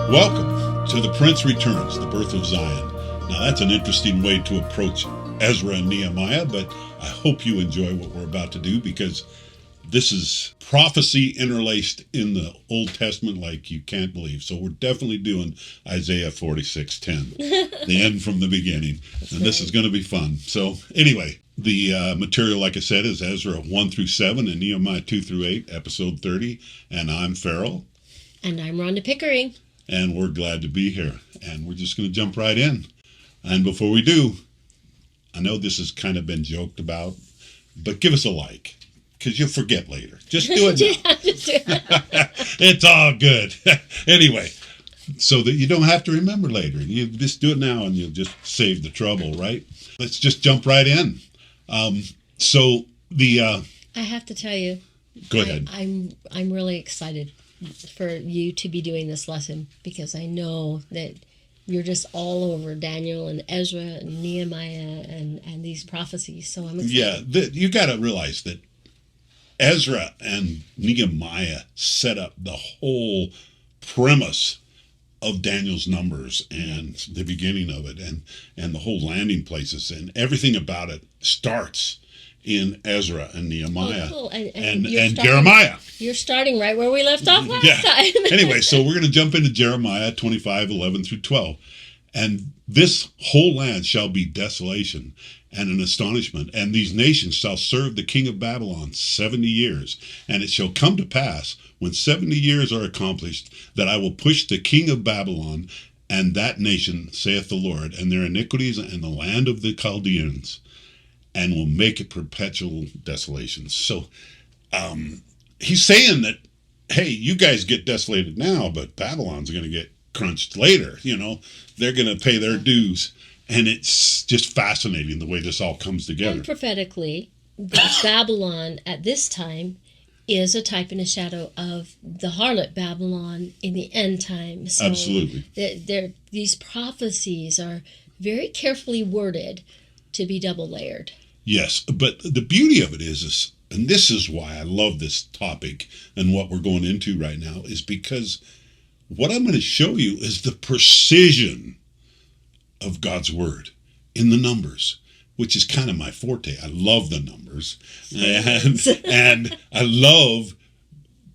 Welcome to The Prince Returns, the birth of Zion. Now that's an interesting way to approach Ezra and Nehemiah, but I hope you enjoy what we're about to do because this is prophecy interlaced in the Old Testament like you can't believe. So we're definitely doing Isaiah 46:10, the end from the beginning. And this is going to be fun. So anyway, the material, like I said, is Ezra 1 through 7 and Nehemiah 2 through 8, episode 30. And I'm Farrell. And I'm Rhonda Pickering. And we're glad to be here. And we're just going to jump right in. And before we do, I know this has kind of been joked about, but give us a like, because you'll forget later. Just do it now. It's all good. Anyway, so that you don't have to remember later. You just do it now and you'll just save the trouble, right? Let's just jump right in. I have to tell you. Go ahead. I'm really excited for you to be doing this lesson because I know that you're just all over Daniel and Ezra and Nehemiah and these prophecies. So I'm excited. Yeah, you got to realize that Ezra and Nehemiah set up the whole premise of Daniel's numbers and the beginning of it and the whole landing places and everything about it starts in Ezra and Nehemiah. Oh, cool. and Jeremiah. You're starting right where we left off last time. Anyway, so we're going to jump into Jeremiah 25:11 through 12. And this whole land shall be desolation and an astonishment, and these nations shall serve the king of Babylon 70 years. And it shall come to pass, when 70 years are accomplished, that I will push the king of Babylon and that nation, saith the Lord, and their iniquities and the land of the Chaldeans, and will make it perpetual desolation. So he's saying that, hey, you guys get desolated now, but Babylon's going to get crunched later. You know, they're going to pay their dues. And it's just fascinating the way this all comes together. And prophetically, Babylon at this time is a type and a shadow of the harlot Babylon in the end time. So absolutely. These prophecies are very carefully worded to be double layered. Yes, but the beauty of it is, and this is why I love this topic and what we're going into right now, is because what I'm going to show you is the precision of God's word in the numbers, which is kind of my forte. I love the numbers, and I love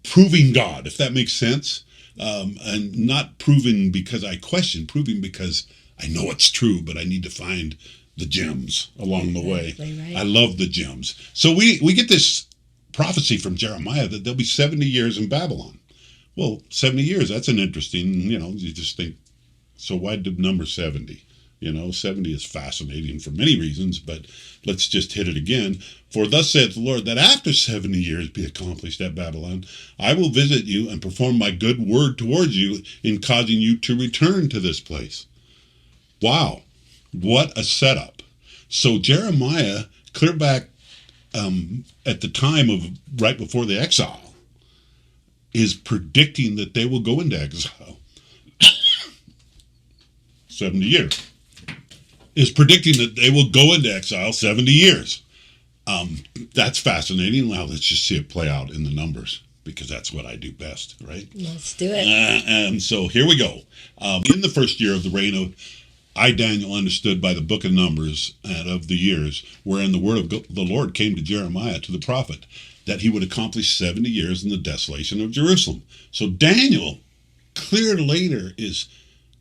proving God, if that makes sense, and not proving because I question, proving because I know it's true, but I need to find the gems along the way. Right. I love the gems. So we get this prophecy from Jeremiah that there'll be 70 years in Babylon. Well, 70 years, that's an interesting, you just think, so why the number 70? 70 is fascinating for many reasons, but let's just hit it again. For thus saith the Lord, that after 70 years be accomplished at Babylon, I will visit you and perform my good word towards you in causing you to return to this place. Wow. What a setup. So Jeremiah, clear back at the time of right before the exile, is predicting that they will go into exile. 70 years. Is predicting that they will go into exile 70 years. That's fascinating. Now let's just see it play out in the numbers, because that's what I do best, right? Let's do it. And so here we go. In the first year of the reign of I, Daniel, understood by the book of Numbers and of the years, wherein the word of the Lord came to Jeremiah, to the prophet, that he would accomplish 70 years in the desolation of Jerusalem. So Daniel, clear later, is...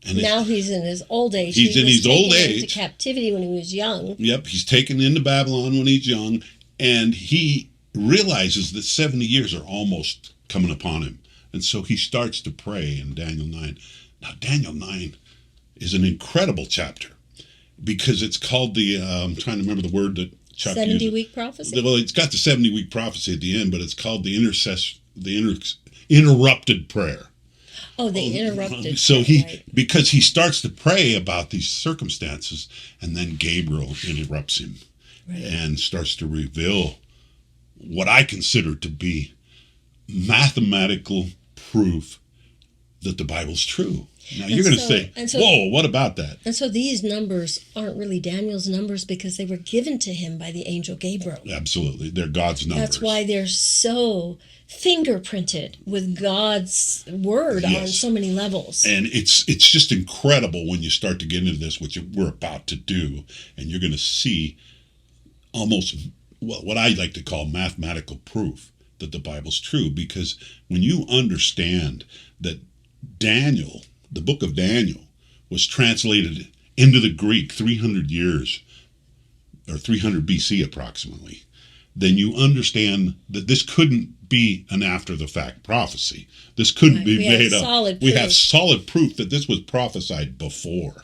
now he's in his old age. He's in his old age. Into captivity when he was young. Yep, he's taken into Babylon when he's young, and he realizes that 70 years are almost coming upon him. And so he starts to pray in Daniel 9. Now, Daniel 9... is an incredible chapter because it's called I'm trying to remember the word that chapter 70-week prophecy. Well, it's got the 70-week prophecy at the end, but it's called the interrupted prayer. Oh, the interrupted. So because he starts to pray about these circumstances, and then Gabriel interrupts him and starts to reveal what I consider to be mathematical proof that the Bible's true. Now you're going to say, whoa, what about that? And so these numbers aren't really Daniel's numbers because they were given to him by the angel Gabriel. Absolutely. They're God's numbers. That's why they're so fingerprinted with God's word on so many levels. And it's just incredible when you start to get into this, which we're about to do, and you're going to see almost what I like to call mathematical proof that the Bible's true, because when you understand that Daniel, the book of Daniel, was translated into the Greek 300 years, or 300 BC approximately, then you understand that this couldn't be an after-the-fact prophecy. This couldn't be made up. We have solid proof that this was prophesied before.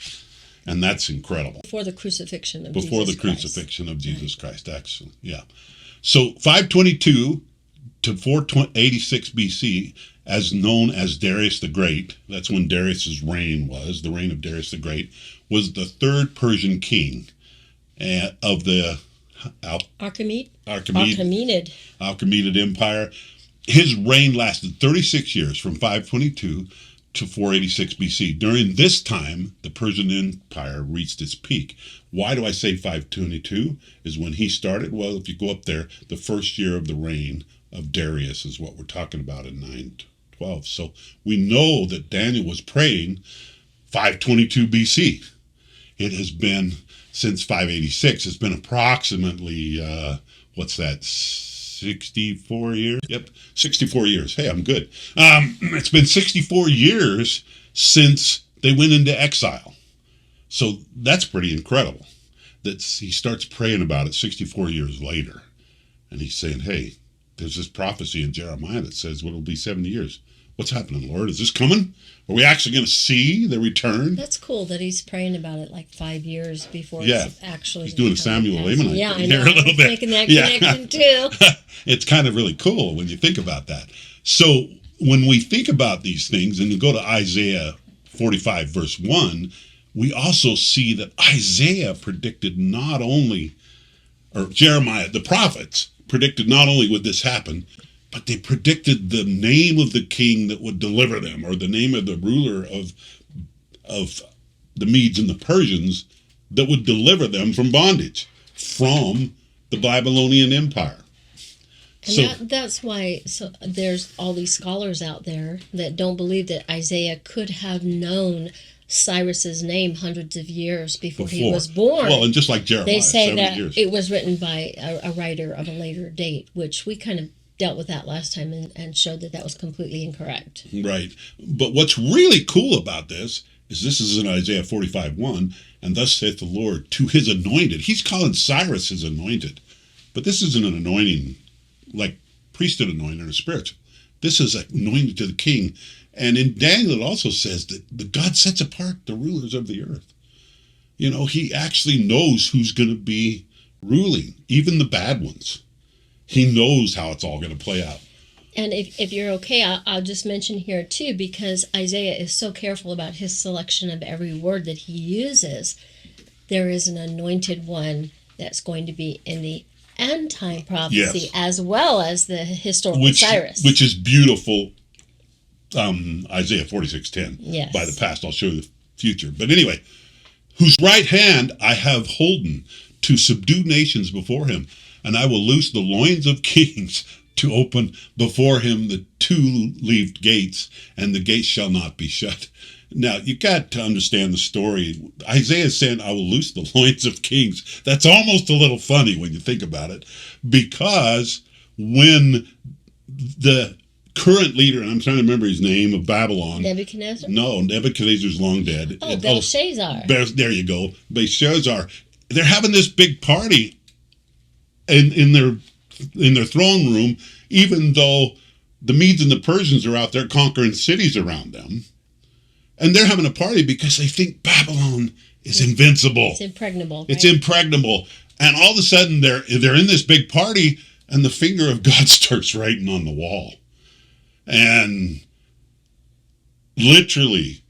And that's incredible. Before the crucifixion of Jesus Christ, actually. Yeah. So 522 to 486 BC, as known as Darius the Great, that's when Darius's reign was, the reign of Darius the Great, was the third Persian king of the Achaemenid Empire. His reign lasted 36 years, from 522 to 486 BC. During this time, the Persian Empire reached its peak. Why do I say 522 is when he started? Well, if you go up there, the first year of the reign of Darius is what we're talking about in 912. So we know that Daniel was praying 522 BC. It has been since 586. It's been approximately, 64 years? Yep, 64 years. Hey, I'm good. It's been 64 years since they went into exile. So that's pretty incredible that he starts praying about it 64 years later. And he's saying, hey, there's this prophecy in Jeremiah that says, well, it'll be 70 years. What's happening, Lord? Is this coming? Are we actually going to see the return? That's cool that he's praying about it like 5 years before it's actually. He's doing a Samuel Lamanite I here know. a little bit. Making that connection too. It's kind of really cool when you think about that. So when we think about these things, and you go to Isaiah 45 verse 1, we also see that Isaiah predicted not only, or Jeremiah, the prophets, predicted not only would this happen, but they predicted the name of the king that would deliver them, or the name of the ruler of the Medes and the Persians that would deliver them from bondage, from the Babylonian Empire. And that's why there's all these scholars out there that don't believe that Isaiah could have known Cyrus's name hundreds of years before he was born. Well, and just like Jeremiah, they say that years. It was written by a writer of a later date, which we kind of dealt with that last time and showed that was completely incorrect. Right. But what's really cool about this is in Isaiah 45:1, and thus saith the Lord to his anointed. He's calling Cyrus his anointed. But this isn't an anointing like priesthood anointing or spiritual. This is anointed to the king. And in Daniel, it also says that God sets apart the rulers of the earth. You know, he actually knows who's going to be ruling, even the bad ones. He knows how it's all going to play out. And if you're okay, I'll just mention here too, because Isaiah is so careful about his selection of every word that he uses. There is an anointed one that's going to be in the end time prophecy, as well as the historical Cyrus. Which is beautiful. Isaiah 46:10. Yes. By the past, I'll show you the future. But anyway, whose right hand I have holden to subdue nations before him, and I will loose the loins of kings to open before him the two-leaved gates, and the gates shall not be shut. Now, you got to understand the story. Isaiah is saying, I will loose the loins of kings. That's almost a little funny when you think about it, because when the current leader, and I'm trying to remember his name, of Babylon. Nebuchadnezzar? No, Nebuchadnezzar's long dead. Oh, Belshazzar. There you go. Belshazzar. They're having this big party in their throne room, even though the Medes and the Persians are out there conquering cities around them. And they're having a party because they think Babylon is invincible. It's impregnable. It's impregnable. And all of a sudden, they're in this big party, and the finger of God starts writing on the wall. And literally,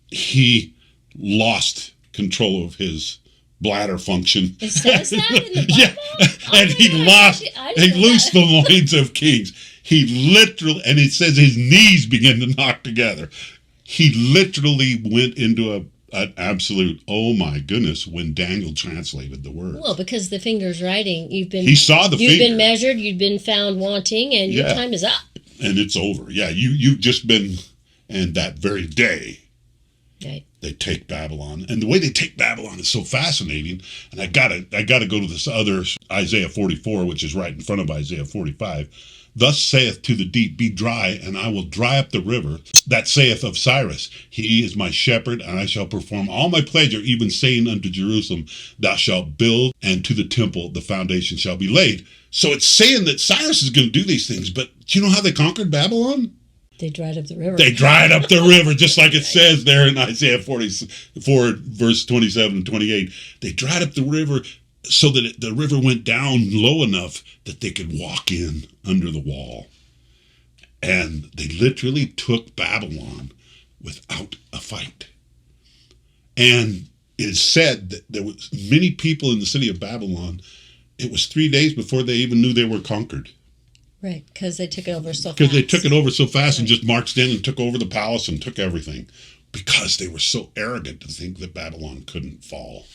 he lost control of his bladder function. It says that in the Bible? Yeah, and he loosed the loins of kings. He literally, and it says his knees began to knock together. He literally went into an absolute, oh my goodness, when Daniel translated the words. Well, because the finger's writing, He saw the you've finger. been measured, you've been found wanting, and your time is up. And it's over. Yeah, you've just been, and that very day, Right. they take Babylon. And the way they take Babylon is so fascinating. And I gotta go to this other Isaiah 44, which is right in front of Isaiah 45. Thus saith to the deep, be dry, and I will dry up the river. That saith of Cyrus, he is my shepherd, and I shall perform all my pleasure, even saying unto Jerusalem, thou shalt build, and to the temple the foundation shall be laid. So it's saying that Cyrus is going to do these things, but do you know how they conquered Babylon? They dried up the river. They dried up the river, just like it says there in Isaiah 44, verse 27 and 28. They dried up the river so that the river went down low enough that they could walk in under the wall. And they literally took Babylon without a fight. And it is said that there was many people in the city of Babylon. It was 3 days before they even knew they were conquered. Right, because they took it over so fast. Because they took it over so fast and just marched in and took over the palace and took everything. Because they were so arrogant to think that Babylon couldn't fall.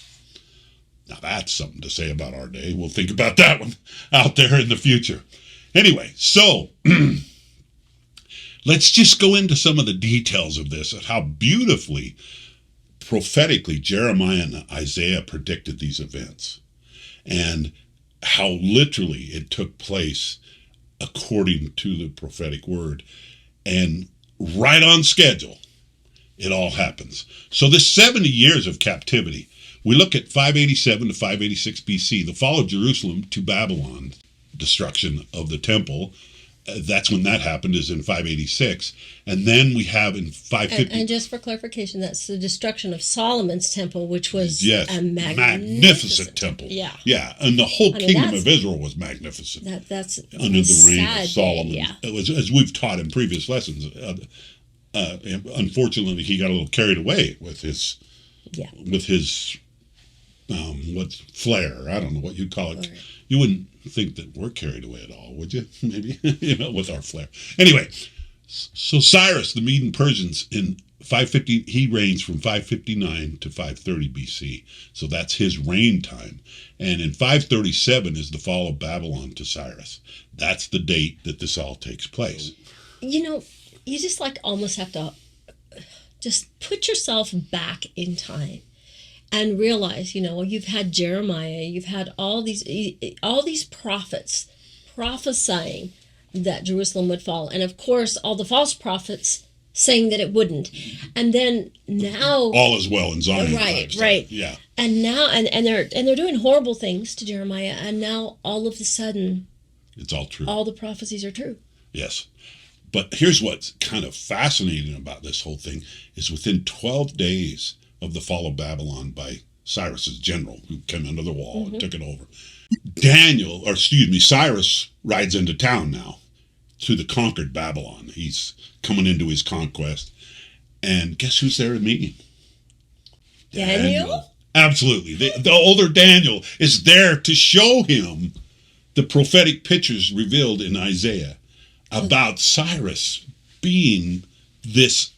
Now that's something to say about our day. We'll think about that one out there in the future. Anyway, so let's just go into some of the details of this and how beautifully, prophetically, Jeremiah and Isaiah predicted these events. And how literally it took place according to the prophetic word. And right on schedule, it all happens. So this 70 years of captivity, we look at 587 to 586 BC, the fall of Jerusalem to Babylon, destruction of the temple. That's when that happened, is in 586. And then we have in 550... And just for clarification, that's the destruction of Solomon's temple, which was a magnificent temple. Yeah. Yeah, and the whole kingdom of Israel was magnificent. That's under the reign of Solomon. Yeah. It was, as we've taught in previous lessons, unfortunately, he got a little carried away with his... Yeah. With his... what's flair? I don't know what you'd call it. Right. You wouldn't think that we're carried away at all, would you? Maybe, with our flair. Anyway, so Cyrus, the Mede and Persians, in 550, he reigns from 559 to 530 BC. So that's his reign time. And in 537 is the fall of Babylon to Cyrus. That's the date that this all takes place. You just almost have to just put yourself back in time. And realize, you've had Jeremiah, you've had all these prophets prophesying that Jerusalem would fall, and of course all the false prophets saying that it wouldn't. And then now all is well in Zion. Right. Yeah. And now and they're doing horrible things to Jeremiah, and now all of a sudden it's all true. All the prophecies are true. Yes. But here's what's kind of fascinating about this whole thing is within 12 days of the fall of Babylon by Cyrus's general who came under the wall and took it over. Cyrus rides into town now to the conquered Babylon. He's coming into his conquest. And guess who's there to meet him? Daniel? Absolutely. The older Daniel is there to show him the prophetic pictures revealed in Isaiah about Cyrus being this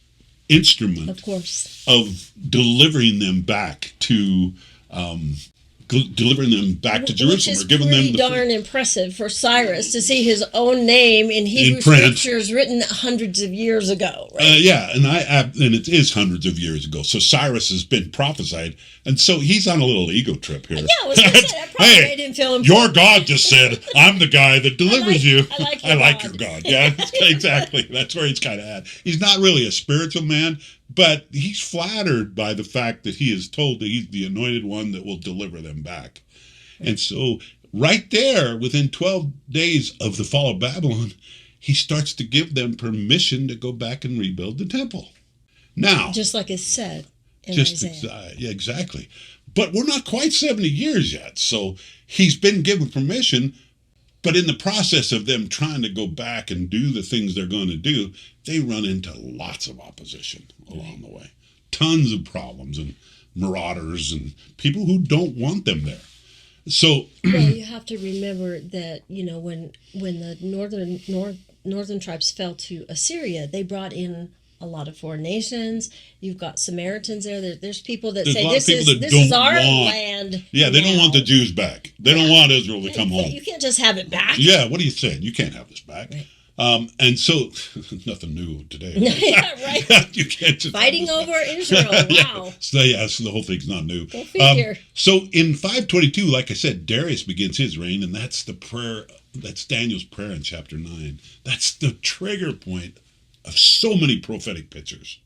instrument, of course, of delivering them back to Jerusalem, or giving them darn impressive for Cyrus to see his own name in Hebrew scriptures written hundreds of years ago. Right? And it is hundreds of years ago. So Cyrus has been prophesied, and so he's on a little ego trip here. Yeah, I was going to say that probably made him feel important. Your God just said, "I'm the guy that delivers you." I like your God. Yeah, exactly. That's where he's kind of at. He's not really a spiritual man, but he's flattered by the fact that he is told that he's the anointed one that will deliver them back. And so right there, within 12 days of the fall of Babylon, he starts to give them permission to go back and rebuild the temple. Now, just like it's said in Isaiah. Yeah, exactly. But we're not quite 70 years yet. So he's been given permission, but in the process of them trying to go back and do the things they're going to do, they run into lots of opposition along the way. Tons of problems and marauders and people who don't want them there. So well, you have to remember that, when the northern tribes fell to Assyria, they brought in a lot of foreign nations. You've got Samaritans there. There's people that There's a say lot of people that this don't is our want- land. Yeah, they don't now. want the Jews back. They don't want Israel to come home. You can't just have it back. Yeah, what are you saying? You can't have this back. Right. And so, nothing new today. Yeah, right. You can't just Fighting have this over Israel. back. Wow. So the whole thing's not new. Go figure. So in 522, like I said, Darius begins his reign, and that's the prayer. That's Daniel's prayer in chapter 9. That's the trigger point of so many prophetic pictures.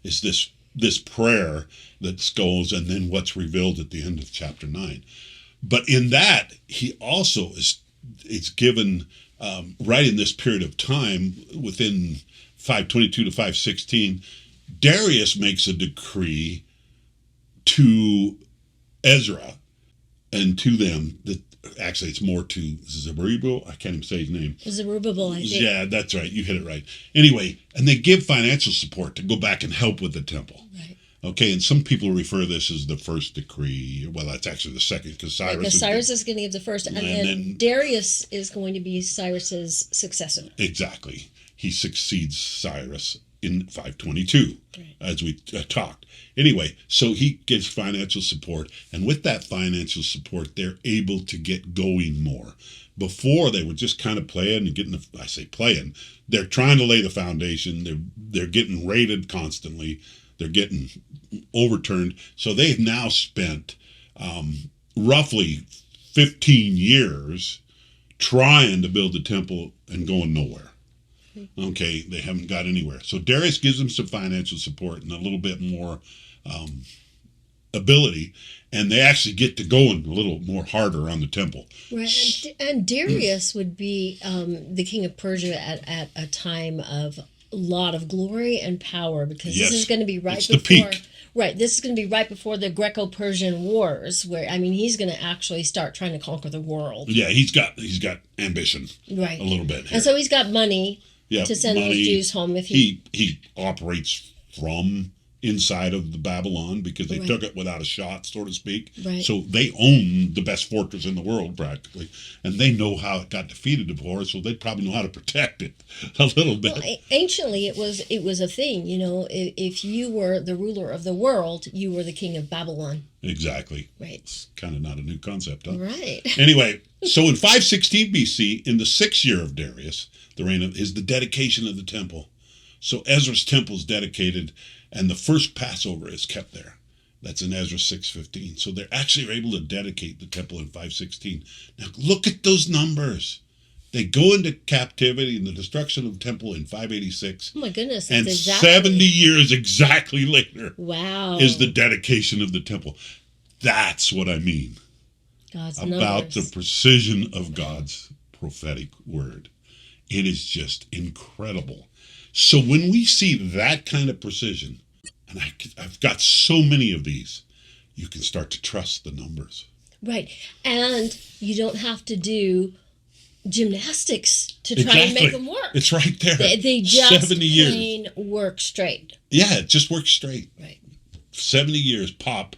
Is this prayer that goes, and then what's revealed at the end of chapter 9. But in that, he also is given right in this period of time, within 522 to 516, Darius makes a decree to Ezra and to them that actually it's more to Zerubbabel. I can't even say his name. Zerubbabel, I think. Yeah, that's right. You hit it right. Anyway, and they give financial support to go back and help with the temple. Right. Okay, and some people refer to this as the first decree. Well, that's actually the second, because Cyrus is going to give the first, and then Darius is going to be Cyrus's successor. Exactly. He succeeds Cyrus in 522, right, as we talked. Anyway, so he gets financial support, and with that financial support, they're able to get going more. Before, they were just kind of playing and getting, I say playing, they're trying to lay the foundation. They're getting raided constantly. They're getting overturned. So they've now spent roughly 15 years trying to build the temple and going nowhere. Okay, they haven't got anywhere. So Darius gives them some financial support and a little bit more ability, and they actually get to going a little more harder on the temple. Right, and Darius would be the king of Persia at a time of a lot of glory and power, because Yes, this is going to be right it's before. the peak. Right, this is going to be right before the Greco-Persian Wars, where he's going to actually start trying to conquer the world. Yeah, he's got ambition, right, a little bit here. And so he's got money. Yeah, to send those Jews home if he operates from inside of the Babylon, because they right, took it without a shot, so to speak. Right. So they own the best fortress in the world practically, and they know how it got defeated before, so they probably know how to protect it a little bit. Well, anciently, it was a thing. If you were the ruler of the world, you were the king of Babylon. Exactly. Right. It's kind of not a new concept, huh? Right. Anyway, so in 516 BC, in the 6th year of Darius, the reign of, is the dedication of the temple. So Ezra's temple is dedicated, and the first Passover is kept there. That's in Ezra 6:15. So they're actually able to dedicate the temple in 516. Now look at those numbers. They go into captivity and the destruction of the temple in 586. Oh my goodness. And That's exactly 70 years exactly later wow, is the dedication of the temple. That's what I mean God's about numbers. the precision of God's prophetic word. It is just incredible. So when we see that kind of precision, and I've got so many of these, you can start to trust the numbers. Right. And you don't have to do gymnastics to try and make them work. It's right there. They just 70 years. plain work straight. Yeah, it just works straight. Right. 70 years, pop,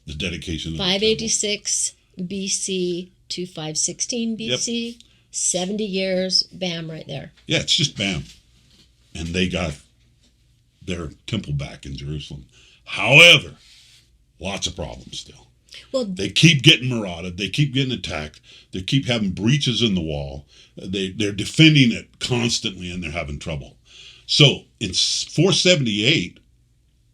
the dedication of the temple. 586 BC to 516 BC. 70 years, bam, right there. Yeah, it's just bam. And they got their temple back in Jerusalem. However, lots of problems still. Well, They keep getting marauded. They keep getting attacked. They keep having breaches in the wall. They're defending it constantly, and they're having trouble. So it's 478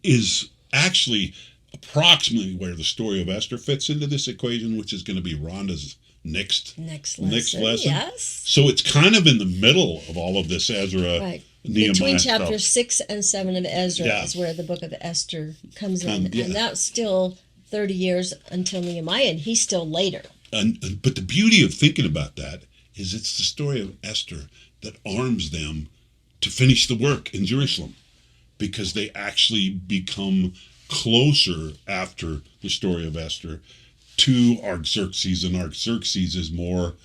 is actually approximately where the story of Esther fits into this equation, which is going to be Rhonda's next lesson. Yes. So it's kind of in the middle of all of this Ezra, Right. Nehemiah Between stuff. chapters 6 and 7 of Ezra Yeah. is where the book of Esther comes in. Yeah. And that's still 30 years until Nehemiah, and he's still later. But the beauty of thinking about that is it's the story of Esther that arms them to finish the work in Jerusalem, because they actually become closer after the story of Esther to Artaxerxes, and Artaxerxes is more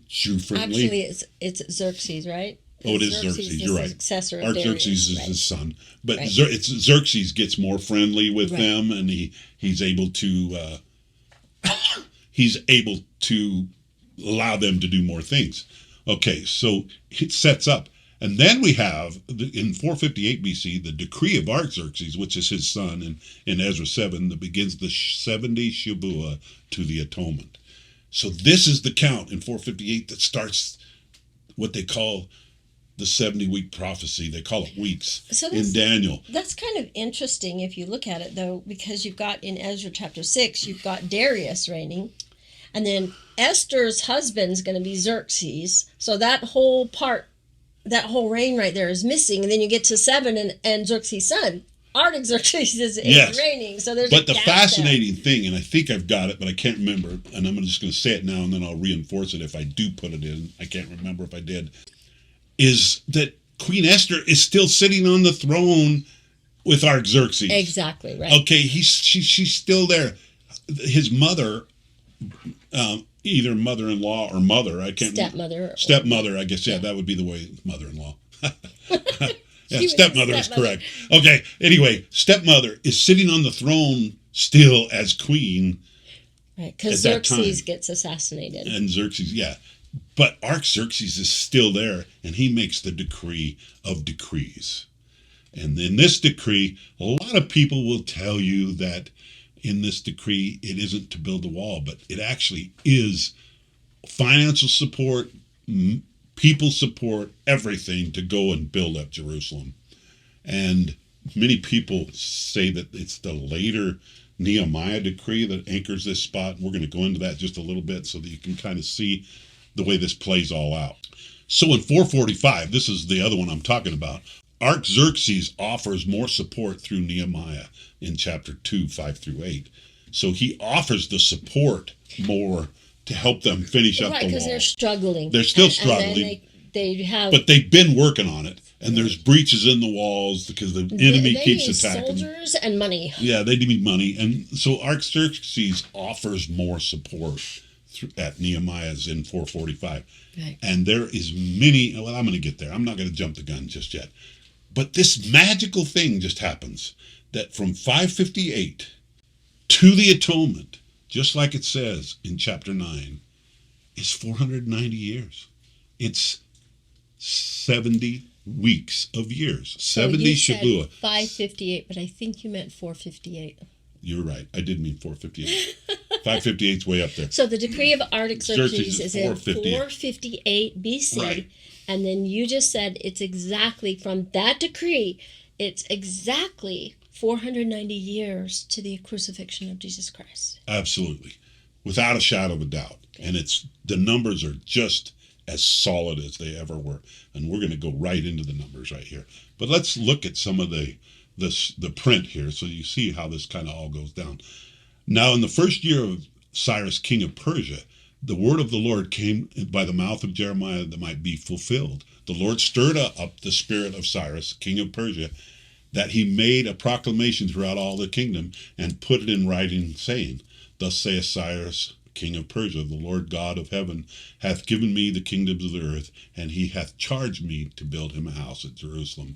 Jew-friendly. Actually, it's Xerxes, right? Oh, it is Xerxes. is You're the right. successor of Artaxerxes Darius, is right? his son, but Right. it's Xerxes gets more friendly with Right. them, and he's able to allow them to do more things. Okay, so it sets up, And then we have, in 458 BC, the decree of Artaxerxes, which is his son, in Ezra 7, that begins the 70 Shavua to the atonement. So this is the count in 458 that starts what they call the 70-week prophecy. They call it weeks in Daniel. That's kind of interesting if you look at it, though, because you've got in Ezra chapter 6, you've got Darius reigning, and then Esther's husband's going to be Xerxes. So that whole reign right there is missing. And then you get to 7 and Xerxes' son, Artaxerxes, is reigning. So there's But the fascinating thing, and I think I've got it, but I can't remember, and I'm just going to say it now and then I'll reinforce it if I do put it in. I can't remember if I did. Is that Queen Esther is still sitting on the throne with Artaxerxes. Exactly, right. Okay, she's still there. His mother, either mother-in-law or mother, I can't remember. Stepmother, I guess, yeah, that would be the way, mother-in-law. Yeah, stepmother is correct. Okay, anyway, stepmother is sitting on the throne still as queen. Right, because Xerxes gets assassinated. And Xerxes, yeah. But Artaxerxes is still there, and he makes the decree of decrees. And in this decree, a lot of people will tell you that in this decree, it isn't to build a wall, but it actually is financial support, people support, everything to go and build up Jerusalem. And many people say that it's the later Nehemiah decree that anchors this spot. We're going to go into that just a little bit so that you can kind of see the way this plays all out. So in 445, this is the other one I'm talking about, Artaxerxes offers more support through Nehemiah in chapter 2, 5 through 8. So he offers the support more to help them finish up the wall. Right, because they're struggling. They're still struggling. But they've been working on it. And there's breaches in the walls because the enemy keeps attacking. Soldiers and money. Yeah, they need money. And so Artaxerxes offers more support at Nehemiah's in 445. Right. And there is many, well, I'm going to get there. I'm not going to jump the gun just yet. But this magical thing just happens that from 558 to the atonement, just like it says in chapter 9, is 490 years. It's 70 weeks of years. So 70 you Shavua. said 558, but I think you meant 458. You're right. I did mean 458. 558 is way up there. So the decree of Artaxerxes is in 458. 458 BC. Right. And then you just said it's exactly from that decree, it's exactly 490 years to the crucifixion of Jesus Christ. Absolutely. Without a shadow of a doubt. Okay. And the numbers are just as solid as they ever were. And we're going to go right into the numbers right here. But let's look at some of the print here so you see how this kind of all goes down. Now, in the first year of Cyrus, king of Persia, the word of the Lord came by the mouth of Jeremiah that might be fulfilled. The Lord stirred up the spirit of Cyrus, king of Persia, that he made a proclamation throughout all the kingdom and put it in writing, saying, Thus saith Cyrus, king of Persia, the Lord God of heaven hath given me the kingdoms of the earth, and he hath charged me to build him a house at Jerusalem,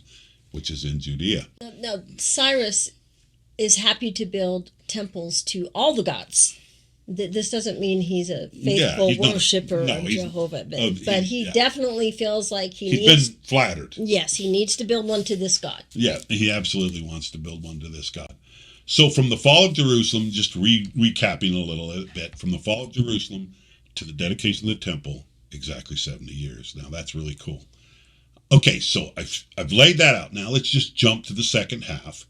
which is in Judea. Now, Cyrus is happy to build temples to all the gods. This doesn't mean he's a faithful worshiper of Jehovah, but he definitely feels like he's been flattered. Yes, he needs to build one to this God. Yeah, he absolutely wants to build one to this God. So from the fall of Jerusalem, just recapping a little bit, from the fall of Jerusalem to the dedication of the temple, exactly 70 years. Now that's really cool. Okay, so I've laid that out. Now let's just jump to the second half.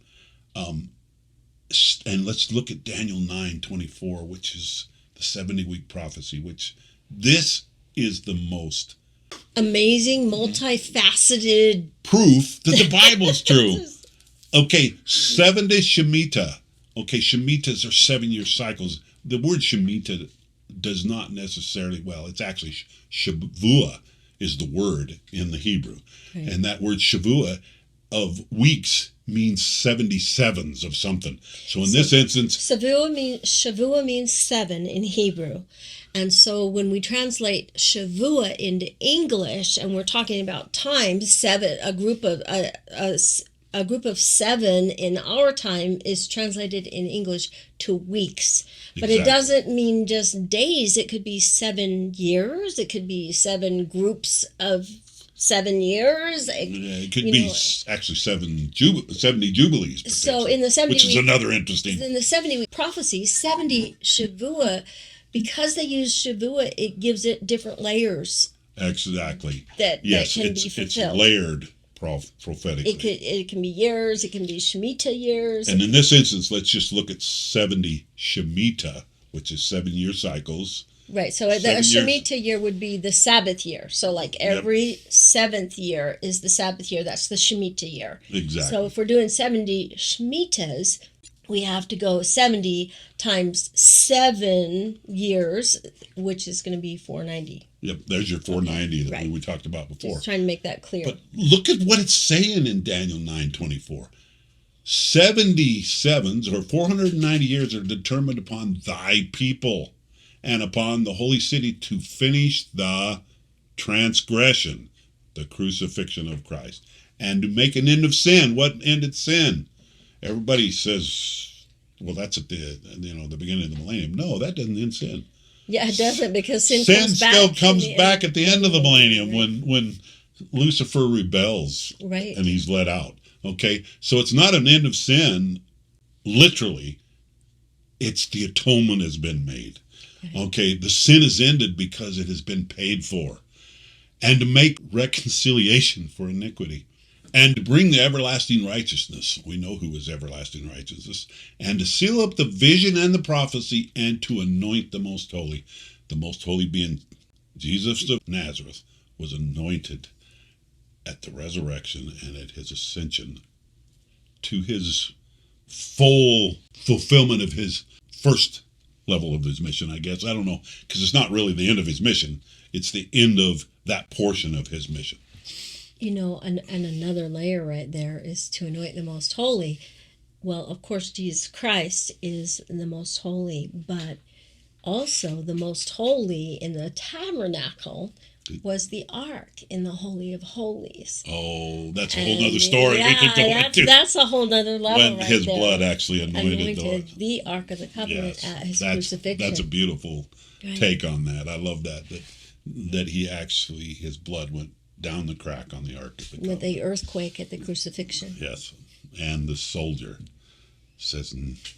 And let's look at Daniel 9:24, which is the 70-week prophecy, which this is the most amazing, multifaceted proof that the Bible is true. Okay, 70 Shemitah. Okay, Shemitahs are 7-year cycles. The word Shemitah does not necessarily, it's actually Shavua is the word in the Hebrew. Okay. And that word Shavua of weeks means 77s of something. So in this instance, Shavua means 7 in Hebrew. And so when we translate Shavua into English, and we're talking about times, 7, a group of 7 in our time is translated in English to weeks. But It doesn't mean just days. It could be 7 years. It could be 7 groups of 7 years. It could be actually 70 jubilees. So in the 70, which is another interesting. In the 70 prophecies, 70 Shavua, because they use Shavua, it gives it different layers. Exactly. That can be fulfilled. It's layered prophetically. It can be years. It can be Shemitah years. And in this instance, let's just look at 70 Shemitah, which is 7-year cycles. Right. So a Shemitah year would be the Sabbath year. So like every 7th year is the Sabbath year. That's the Shemitah year. Exactly. So if we're doing 70 Shemitahs, we have to go 70 times 7 years, which is going to be 490. Yep, there's your 490 that right. we talked about before. Just trying to make that clear. But look at what it's saying in Daniel 9:24. 77s, or 490 years, are determined upon thy people and upon the holy city to finish the transgression, the crucifixion of Christ, and to make an end of sin. What ended sin? Everybody says, well, that's at the beginning of the millennium. No, that doesn't end sin. Yeah, it doesn't, because sin still comes back at the end of the millennium, right? when Lucifer rebels, right, and he's let out. Okay, so it's not an end of sin, literally. It's the atonement has been made. Okay, the sin is ended because it has been paid for, and to make reconciliation for iniquity, and to bring the everlasting righteousness. We know who is everlasting righteousness. And to seal up the vision and the prophecy, and to anoint the most holy. The most holy being Jesus of Nazareth was anointed at the resurrection and at his ascension to his full fulfillment of his first level of his mission, I guess. I don't know, because it's not really the end of his mission. It's the end of that portion of his mission. And another layer right there is to anoint the most holy. Well, of course, Jesus Christ is the most holy, but also the most holy in the tabernacle was the ark in the Holy of Holies. Oh, that's a whole other story. Yeah, we could go into. That's a whole other level when right his there. blood actually anointed the ark of the covenant at his crucifixion. That's a beautiful take on that. I love that he actually, his blood went down the crack on the ark of the covenant. With the earthquake at the crucifixion. Yes, and the soldier says,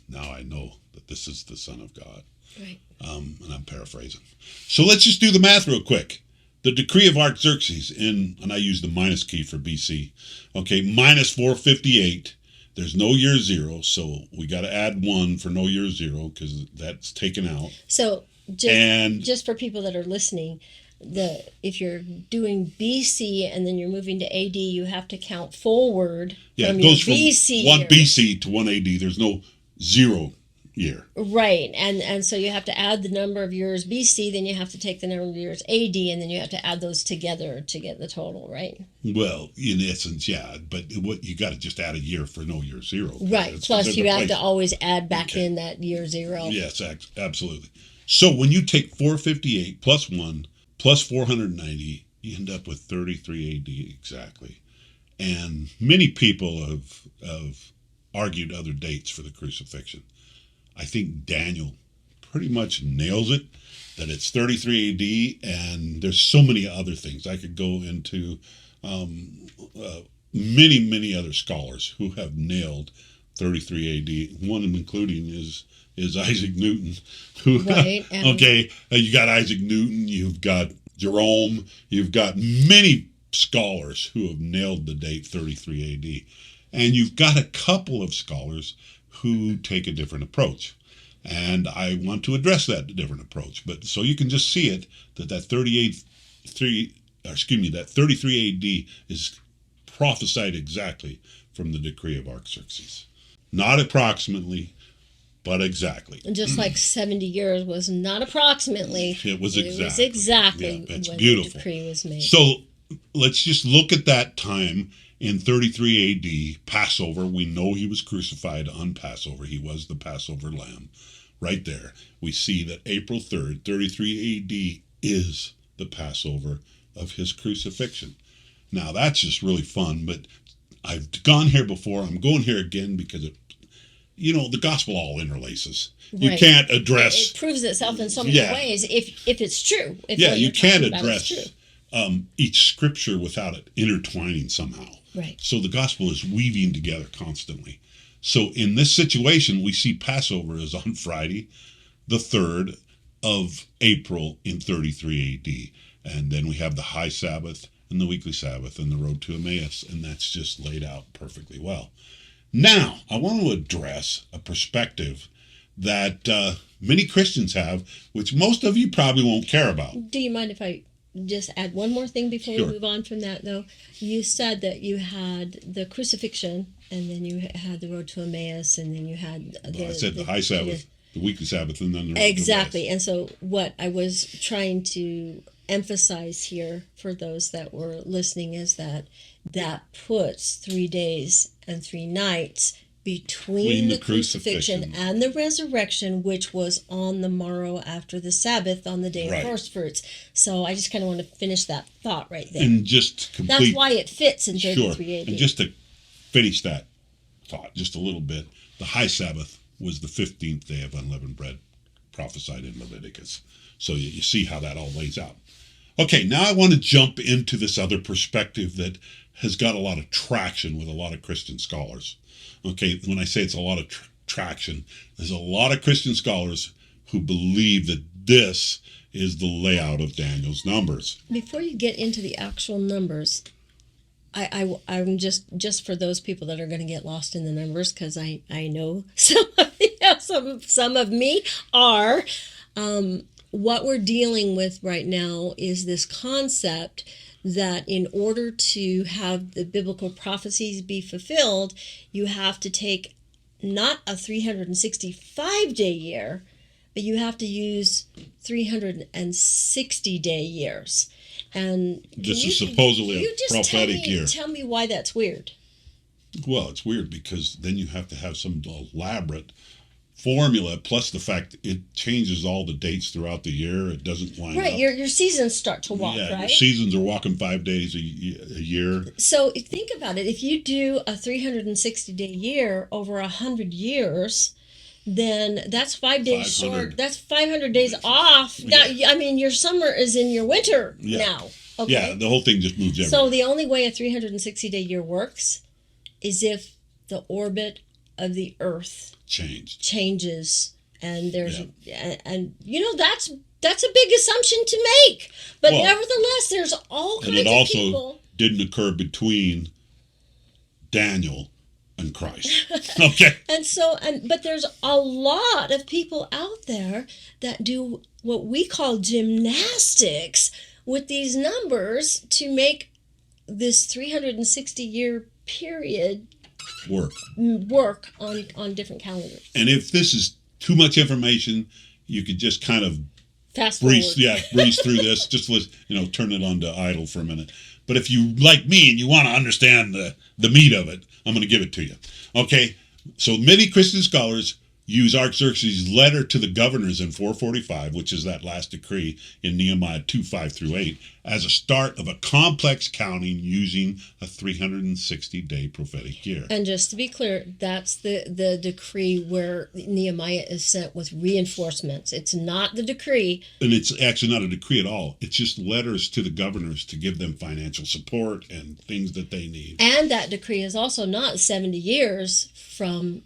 now I know that this is the Son of God. Right. And I'm paraphrasing. So let's just do the math real quick. The decree of Artaxerxes, and I use the minus key for BC. Okay, minus 458. There's no year zero, so we got to add 1 for no year zero, because that's taken out. So just for people that are listening, if you're doing BC and then you're moving to AD, you have to count forward. Yeah, from it goes your from BC 1 year. BC to 1 AD. There's no zero year. Right, and so you have to add the number of years BC, then you have to take the number of years AD, and then you have to add those together to get the total, right? Well, in essence, yeah, but what you got to just add a year for no year zero. Right, plus you have to always add back in that year zero. Yes, absolutely. So when you take 458 plus 1 plus 490, you end up with 33 AD exactly. And many people have argued other dates for the crucifixion. I think Daniel pretty much nails it, that it's 33 AD, and there's so many other things. I could go into many other scholars who have nailed 33 AD. One including is Isaac Newton. Right. Okay, you got Isaac Newton, you've got Jerome, you've got many scholars who have nailed the date 33 AD. And you've got a couple of scholars who take a different approach. And I want to address that different approach. But so you can just see it, that 33 AD is prophesied exactly from the decree of Artaxerxes. Not approximately, but exactly. And just like 70 years was not approximately. It was exactly. It was exactly yeah, it's when beautiful. the decree was made. So let's just look at that time in 33 AD, Passover. We know he was crucified on Passover. He was the Passover lamb. Right there, we see that April 3rd, 33 AD is the Passover of his crucifixion. Now, that's just really fun, but I've gone here before. I'm going here again because the gospel all interlaces. Right. You can't address. It proves itself in so many ways if it's true. If you can't address each scripture without it intertwining somehow. Right. So the gospel is weaving together constantly. So in this situation, we see Passover is on Friday, the 3rd of April in 33 AD. And then we have the high Sabbath and the weekly Sabbath and the road to Emmaus. And that's just laid out perfectly well. Now, I want to address a perspective that many Christians have, which most of you probably won't care about. Do you mind if I just add one more thing before Sure. we move on from that, though? You said that you had the crucifixion, and then you had the road to Emmaus, and then you had I said the high Sabbath, the weekly Sabbath, and then the road exactly. to Emmaus. And so what I was trying to emphasize here for those that were listening is that puts 3 days and 3 nights between the crucifixion and the resurrection, which was on the morrow after the Sabbath on the day Right. of first fruits. So I just kind of want to finish that thought right there. And just to complete, That's why it fits in 33 sure. AD. And just to finish that thought just a little bit, the high Sabbath was the 15th day of unleavened bread, prophesied in Leviticus. So you see how that all lays out. Okay, now I want to jump into this other perspective that has got a lot of traction with a lot of Christian scholars. Okay, when I say it's a lot of traction, there's a lot of Christian scholars who believe that this is the layout of Daniel's numbers. Before you get into the actual numbers, I'm just for those people that are going to get lost in the numbers, because I know some of me are. What we're dealing with right now is this concept that in order to have the biblical prophecies be fulfilled, you have to take not a 365-day year, but you have to use 360-day years. And this is supposedly a prophetic year. Tell me why that's weird. Well, it's weird because then you have to have some elaborate formula, plus the fact it changes all the dates throughout the year. It doesn't line up. Right, your seasons start to walk, yeah, right? Your seasons are walking 5 days a year. So think about it. If you do a 360-day year over 100 years, then that's 5 days short. That's 500 days off. Yeah. I mean, your summer is in your winter now. Okay? Yeah, the whole thing just moves everywhere. So the only way a 360-day year works is if the orbit of the Earth changes, and there's and you know that's a big assumption to make. But nevertheless, there's all kinds of people. And it also didn't occur between Daniel and Christ. Okay. But there's a lot of people out there that do what we call gymnastics with these numbers to make this 360-year period work on different calendars. And if this is too much information, you could just kind of breeze through this. Just turn it on to idle for a minute. But if you, like me, and you want to understand the meat of it, I'm going to give it to you. Okay, so many Christian scholars use Artaxerxes' letter to the governors in 445, which is that last decree in Nehemiah 2:5-8, as a start of a complex counting using a 360-day prophetic year. And just to be clear, that's the decree where Nehemiah is sent with reinforcements. It's not the decree. And it's actually not a decree at all. It's just letters to the governors to give them financial support and things that they need. And that decree is also not 70 years from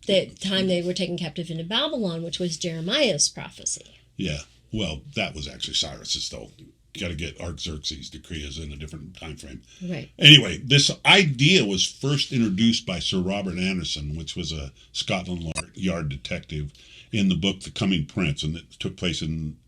the time they were taken captive into Babylon, which was Jeremiah's prophecy. Yeah, well, that was actually Cyrus's, though. Got to get Artaxerxes' decree is in a different time frame. Right. Anyway, this idea was first introduced by Sir Robert Anderson, which was a Scotland Yard detective, in the book The Coming Prince, and it took place in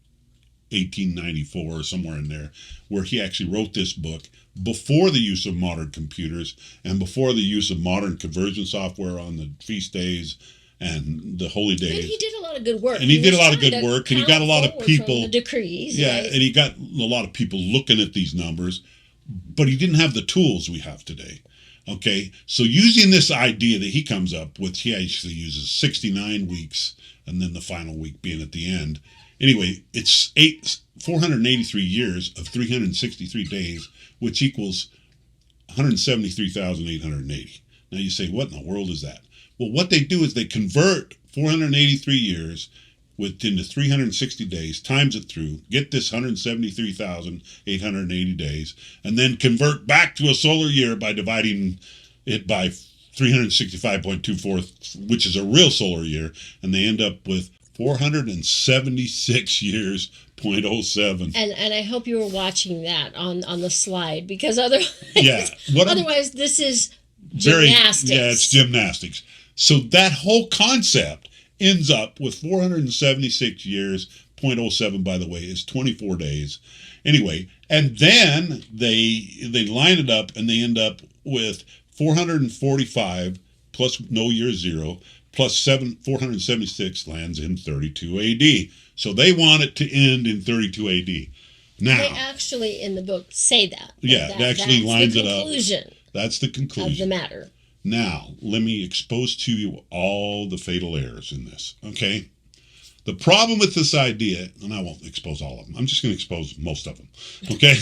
1894 or somewhere in there, where he actually wrote this book before the use of modern computers and before the use of modern conversion software on the feast days and the holy days. And he did a lot of good work. And he did a lot of good work, and he got a lot of people. The decrees. Yeah, right? And he got a lot of people looking at these numbers, but he didn't have the tools we have today. Okay, so using this idea that he comes up with, he actually uses 69 weeks and then the final week being at the end. Anyway, it's 483 years of 363 days, which equals 173,880. Now you say, what in the world is that? Well, what they do is they convert 483 years within the 360 days, times it through, get this 173,880 days, and then convert back to a solar year by dividing it by 365.24, which is a real solar year, and they end up with 476 years, 0.07. And I hope you were watching that on the slide, because otherwise this is gymnastics. It's gymnastics. So that whole concept ends up with 476 years, 0.07, by the way, is 24 days. Anyway, and then they line it up and they end up with 445 plus no year zero plus 476 lands in 32 AD. So they want it to end in 32 AD. Now, they actually in the book say that. Yeah, it actually lines it up. That's the conclusion of the matter. Now, let me expose to you all the fatal errors in this, okay? The problem with this idea, and I won't expose all of them, I'm just going to expose most of them, okay?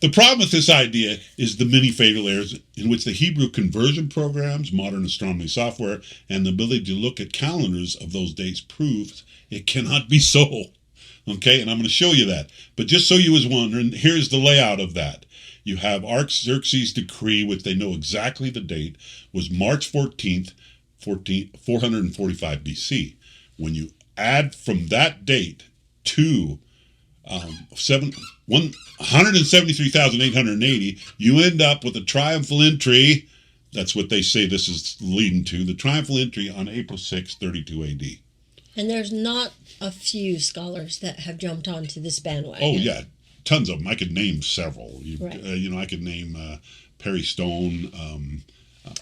The problem with this idea is the many fatal errors in which the Hebrew conversion programs, modern astronomy software, and the ability to look at calendars of those dates proves it cannot be so, okay? And I'm going to show you that. But just so you was wondering, here's the layout of that. You have Artaxerxes' decree, which they know exactly the date, was March 14th, 445 BC. When you add from that date to 173,880, you end up with a triumphal entry. That's what they say this is leading to, the triumphal entry on April 6, 32 AD. And there's not a few scholars that have jumped onto this bandwagon. Oh, yeah. Tons of them. I could name several. Right. I could name Perry Stone.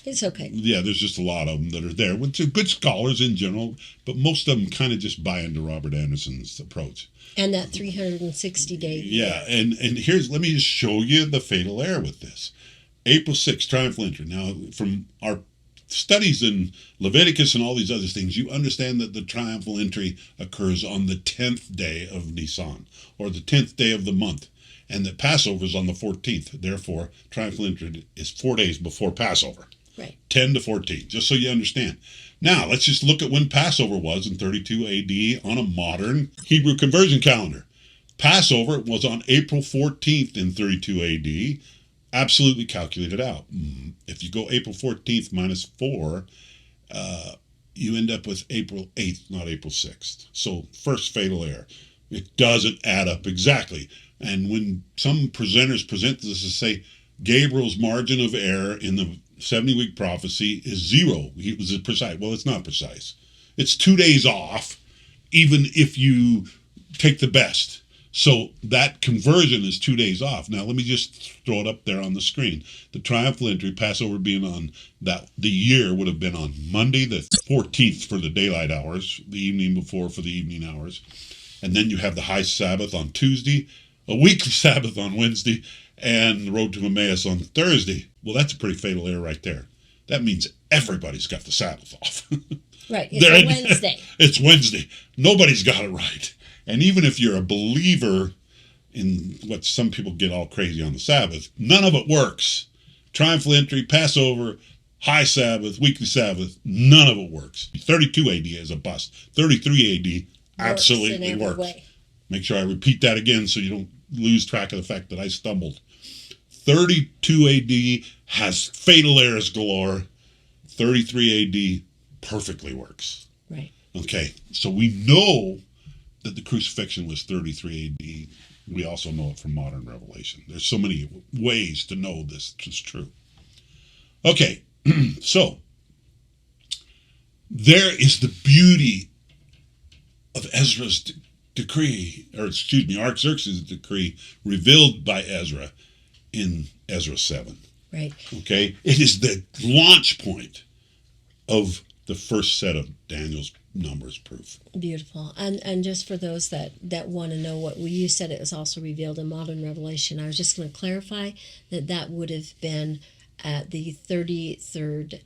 It's okay. Yeah, there's just a lot of them that are there. Which are good scholars in general, but most of them kind of just buy into Robert Anderson's approach. And that 360-day. Yeah, and let me just show you the fatal error with this. April 6th, triumphal entry. Now, from our studies in Leviticus and all these other things, you understand that the triumphal entry occurs on the 10th day of Nisan, or the 10th day of the month, and that Passover is on the 14th. Therefore, triumphal entry is 4 days before Passover. Right. 10 to 14, just so you understand. Now, let's just look at when Passover was in 32 AD on a modern Hebrew conversion calendar. Passover was on April 14th in 32 AD. Absolutely calculated out. If you go April 14th minus 4, you end up with April 8th, not April 6th. So first fatal error. It doesn't add up exactly. And when some presenters present this and say Gabriel's margin of error in the 70-week prophecy is 0, he was precise. Well, it's not precise. It's 2 days off, even if you take the best. So that conversion is 2 days off. Now, let me just throw it up there on the screen. The triumphal entry, Passover being on that, the year would have been on Monday the 14th for the daylight hours, the evening before for the evening hours. And then you have the high Sabbath on Tuesday, a weekly Sabbath on Wednesday, and the road to Emmaus on Thursday. Well, that's a pretty fatal error right there. That means everybody's got the Sabbath off. Right. It's Wednesday. It's Wednesday. Nobody's got it right. And even if you're a believer in what some people get all crazy on the Sabbath, none of it works. Triumphal entry, Passover, high Sabbath, weekly Sabbath, none of it works. 32 AD is a bust. 33 AD absolutely works. Make sure I repeat that again so you don't lose track of the fact that I stumbled. 32 AD has fatal errors galore. 33 AD perfectly works. Right. Okay, so we know that the crucifixion was 33 AD. We also know it from modern revelation. There's so many ways to know this is true. Okay, so there is the beauty of Ezra's decree, or excuse me, Artaxerxes' decree revealed by Ezra in Ezra 7. Right. Okay, it is the launch point of the first set of Daniel's numbers proof. Beautiful. And just for those that want to know what you said, it was also revealed in modern revelation. I was just going to clarify that would have been at the 33rd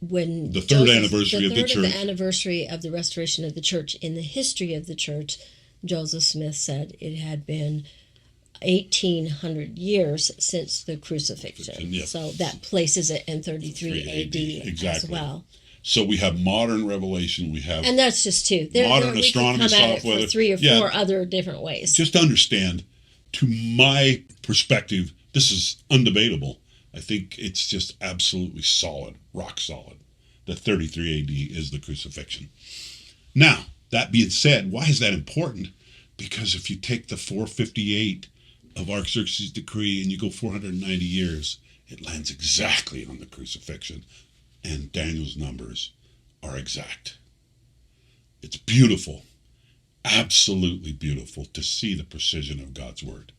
when the third anniversary of the church. The anniversary of the restoration of the church. In the history of the church, Joseph Smith said it had been 1,800 years since the crucifixion. Yes. So that places it in 33 AD exactly. as well. So we have modern revelation. We have And that's just two. modern We astronomy can come at it software. for three or four other different ways. Just understand, to my perspective, this is undebatable. I think it's just absolutely solid, rock solid, that 33 AD is the crucifixion. Now, that being said, why is that important? Because if you take the 458 of Artaxerxes' decree and you go 490 years, it lands exactly on the crucifixion. And Daniel's numbers are exact. It's beautiful, absolutely beautiful to see the precision of God's word.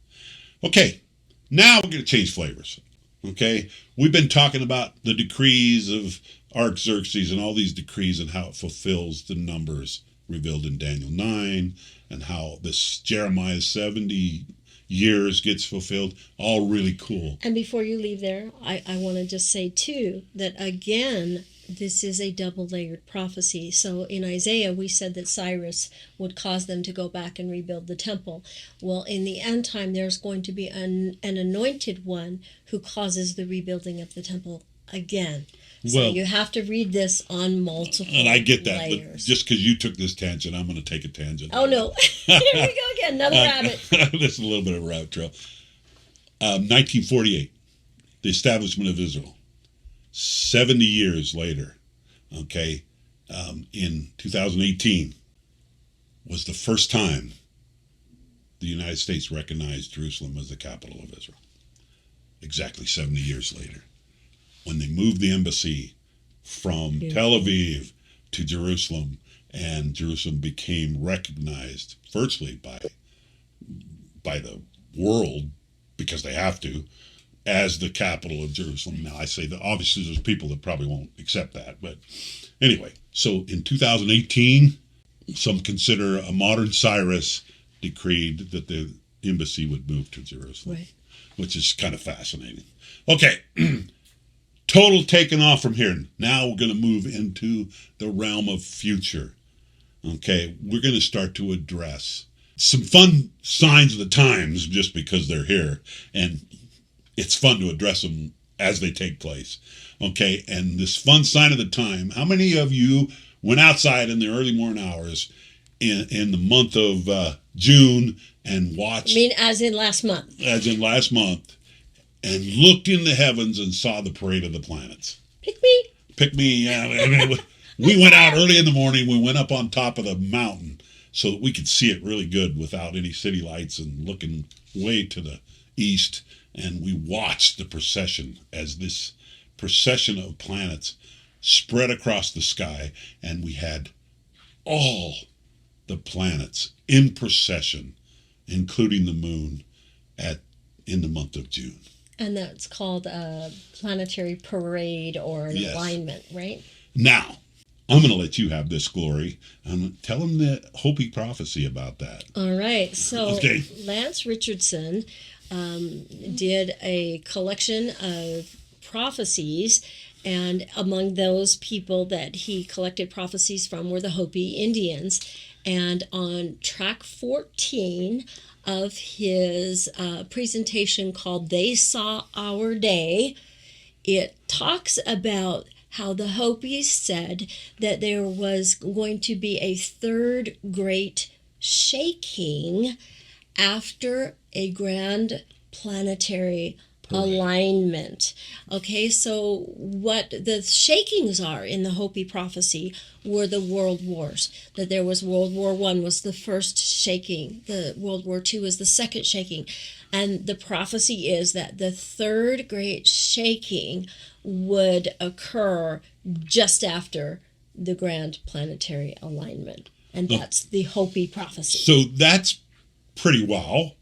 Okay, now we're going to change flavors. Okay, we've been talking about the decrees of Artaxerxes and all these decrees and how it fulfills the numbers revealed in Daniel 9 and how this Jeremiah 70 years gets fulfilled. All really cool. And before you leave there, I want to just say, too, that again, this is a double-layered prophecy. So in Isaiah, we said that Cyrus would cause them to go back and rebuild the temple. Well, in the end time, there's going to be an anointed one who causes the rebuilding of the temple again. So you have to read this on multiple and I get that, layers. but just because you took this tangent, I'm going to take a tangent. Oh, no. Here we go again, another rabbit. This is a little bit of a rabbit trail. 1948, the establishment of Israel. 70 years later, okay, in 2018, was the first time the United States recognized Jerusalem as the capital of Israel. Exactly 70 years later, when they moved the embassy from Tel Aviv to Jerusalem, and Jerusalem became recognized virtually by the world, because they have to, as the capital of Jerusalem. Now, I say that obviously there's people that probably won't accept that, but anyway, so in 2018, some consider a modern Cyrus decreed that the embassy would move to Jerusalem, Right. Which is kind of fascinating. Okay, total taken off from here. Now we're going to move into the realm of future. Okay, we're going to start to address some fun signs of the times just because they're here, and it's fun to address them as they take place. Okay, and this fun sign of the time, how many of you went outside in the early morning hours in the month of June and watched... I mean, as in last month. As in last month, and looked in the heavens and saw the parade of the planets. Pick me. Pick me, yeah. I mean, we went out early in the morning. We went up on top of the mountain so that we could see it really good without any city lights and looking way to the east. And we watched the procession as this procession of planets spread across the sky. And we had all the planets in procession, including the moon, in the month of June. And that's called a planetary parade or an alignment, right? Now, I'm going to let you have this, Glory, and tell them the Hopi prophecy about that. All right. So Lance Richardson did a collection of prophecies, and among those people that he collected prophecies from were the Hopi Indians. And on track 14 of his presentation called They Saw Our Day, it talks about how the Hopis said that there was going to be a third great shaking after a grand planetary alignment. Okay, so what the shakings are in the Hopi prophecy were the world wars. That there was World War I was the first shaking, the World War II was the second shaking, and the prophecy is that the third great shaking would occur just after the grand planetary alignment, and that's the Hopi prophecy. So that's pretty wow.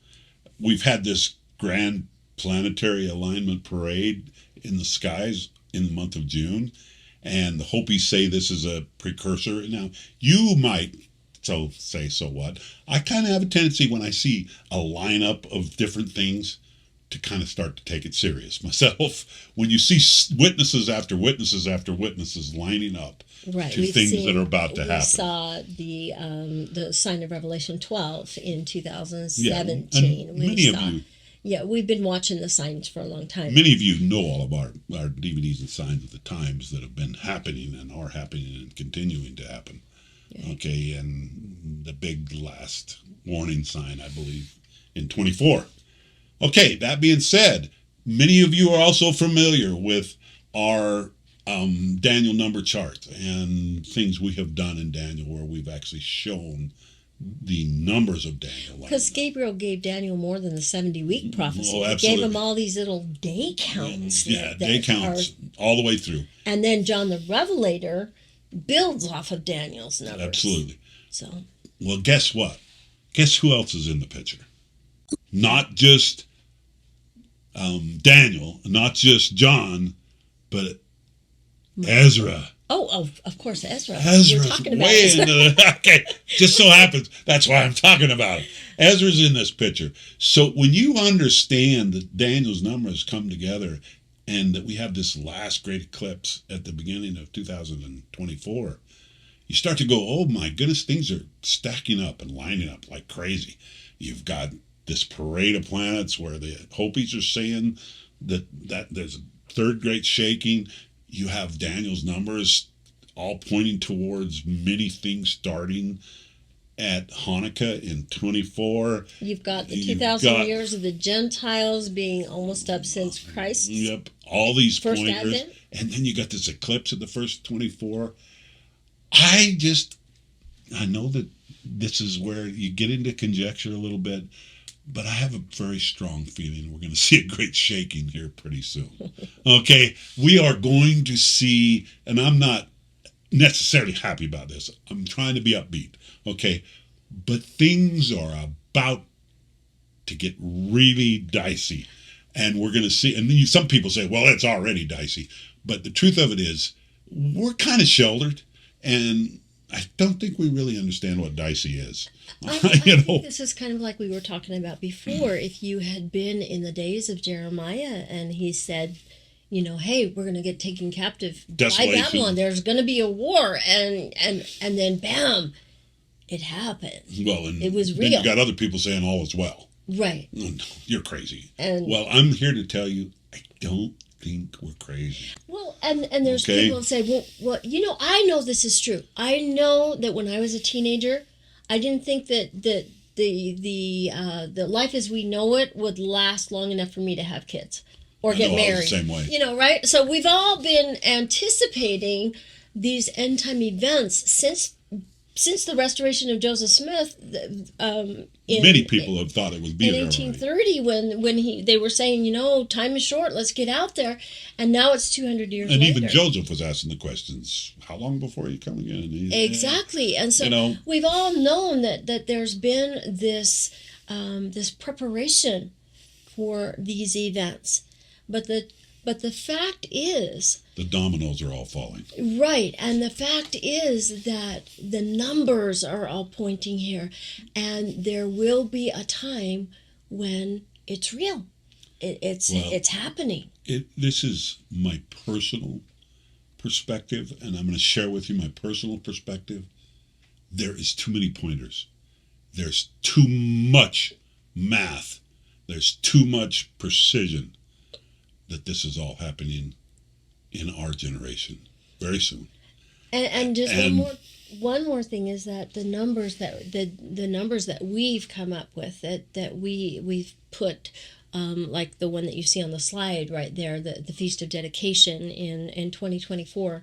We've had this grand planetary alignment parade in the skies in the month of June, and the Hopis say this is a precursor. Now, you might say, so what? I kind of have a tendency when I see a lineup of different things to kind of start to take it serious myself. When you see witnesses after witnesses after witnesses lining up to things that are about to happen. We saw the sign of Revelation 12 in 2017. Yeah, many of you Yeah, we've been watching the signs for a long time. Many of you know all of our DVDs and signs of the times that have been happening and are happening and continuing to happen. Yeah. Okay, and the big last warning sign, I believe, in 24. Okay, that being said, many of you are also familiar with our Daniel number chart and things we have done in Daniel where we've actually shown the numbers of Daniel. Because Gabriel gave Daniel more than the 70-week prophecy. Oh, He absolutely. gave him all these little day counts. Day counts all the way through. And then John the Revelator builds off of Daniel's numbers. Absolutely. So, well, guess what? Guess who else is in the picture? Not just Daniel, not just John, but Ezra. Oh, of course, Ezra. Ezra's We're talking about way Ezra. into the... Okay, just so happens. That's why I'm talking about it. Ezra's in this picture. So when you understand that Daniel's numbers come together and that we have this last great eclipse at the beginning of 2024, you start to go, oh my goodness, things are stacking up and lining up like crazy. You've got this parade of planets where the Hopis are saying that there's a third great shaking. You have Daniel's numbers all pointing towards many things starting at Hanukkah in 24. You've got the 2,000 years of the Gentiles being almost up since Christ. Yep, all these First pointers. Advent. And then you got this eclipse at the first 24. I know that this is where you get into conjecture a little bit, but I have a very strong feeling we're going to see a great shaking here pretty soon. Okay, we are going to see, and I'm not necessarily happy about this. I'm trying to be upbeat, okay? But things are about to get really dicey. And we're going to see, and some people say, well, it's already dicey. But the truth of it is, we're kind of sheltered, and I don't think we really understand what dicey is. I think this is kind of like we were talking about before. If you had been in the days of Jeremiah and he said, you know, hey, we're going to get taken captive Desolation. by Babylon. There's going to be a war. And then, bam, it happened. Well, and it was real. Then you got other people saying all is well. Right. No, you're crazy. And, well, I'm here to tell you, I don't think we're crazy. Well, and there's people who say, well, you know, I know this is true. I know that when I was a teenager, I didn't think that the life as we know it would last long enough for me to have kids or get married. I was the same way. You know, right? So we've all been anticipating these end time events since the restoration of Joseph Smith. Many people have thought it would be in 1830 when they were saying, you know, time is short, let's get out there, and now it's 200 years and later. Even Joseph was asking the questions, how long before you come again? Exactly. And so we've all known that there's been this this preparation for these events, but the fact is, the dominoes are all falling. Right. And the fact is that the numbers are all pointing here. And there will be a time when it's real. It's happening. This is my personal perspective, and I'm going to share with you my personal perspective. There is too many pointers. There's too much math. There's too much precision that this is all happening in our generation very soon. And just one more thing is that the numbers that the numbers that we've come up with that we've put like the one that you see on the slide right there, the Feast of Dedication in 2024.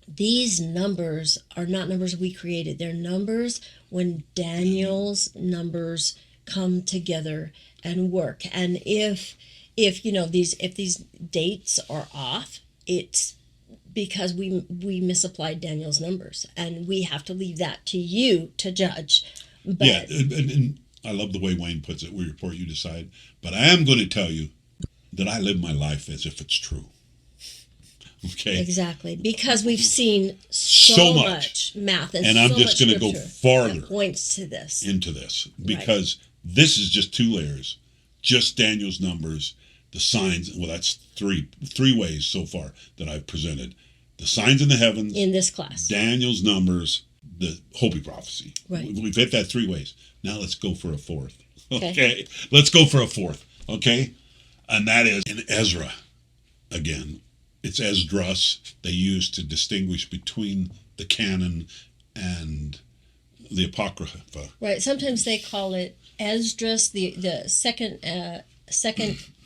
These numbers are not numbers we created. They're numbers when Daniel's numbers come together and work. And if you know these dates are off, it's because we misapplied Daniel's numbers, and we have to leave that to you to judge. But, yeah, and I love the way Wayne puts it. We report, you decide. But I am going to tell you that I live my life as if it's true. Okay. Exactly, because we've seen so much math and I'm so just going to go farther that points to this into this, because this is just two layers, just Daniel's numbers. The signs, well, that's three ways so far that I've presented. The signs in the heavens. In this class. Daniel's numbers, the Hopi prophecy. Right. We've hit that three ways. Now let's go for a fourth. Okay. Let's go for a fourth. Okay? And that is in Ezra. Again, it's Esdras they use to distinguish between the canon and the Apocrypha. Right. Sometimes they call it Esdras. The second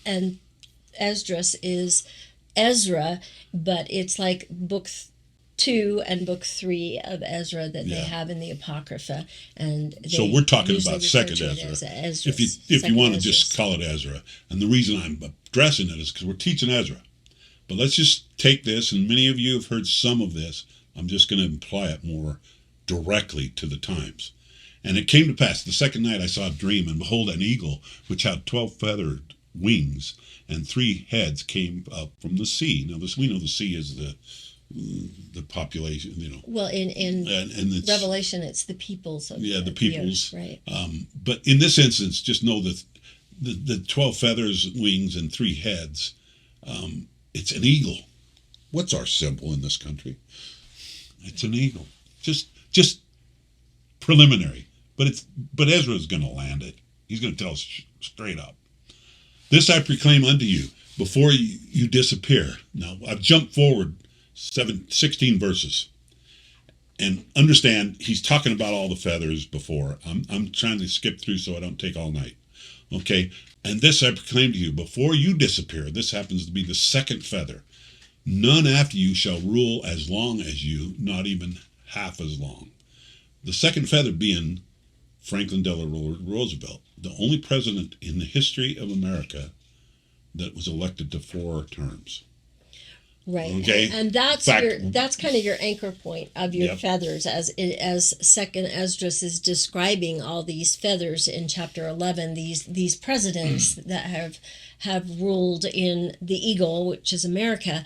and Esdras is Ezra, but it's like book 2 and book 3 of Ezra that they have in the Apocrypha, and so we're talking about second Ezra. If you want to just call it Ezra, and the reason I'm addressing it is because we're teaching Ezra. But let's just take this, and many of you have heard some of this. I'm just going to apply it more directly to the times. And it came to pass, the second night I saw a dream, and behold, an eagle, which had 12 feathered wings, and 3 heads came up from the sea. Now, we know the sea is the population, Well, in Revelation, it's the peoples of the peoples, the earth, right? But in this instance, just know that the 12 feathers, wings, and 3 heads, it's an eagle. What's our symbol in this country? It's an eagle. Just preliminary. But Ezra's going to land it. He's going to tell us straight up. This I proclaim unto you before you disappear. Now, I've jumped forward 16 verses. And understand, he's talking about all the feathers before. I'm trying to skip through so I don't take all night. Okay? And this I proclaim to you before you disappear. This happens to be the second feather. None after you shall rule as long as you, not even half as long. The second feather being Franklin Delano Roosevelt, the only president in the history of America that was elected to 4 terms. Right. Okay. And that's kind of your anchor point of your feathers, as Second Esdras is describing all these feathers in chapter 11. These presidents that have ruled in the eagle, which is America.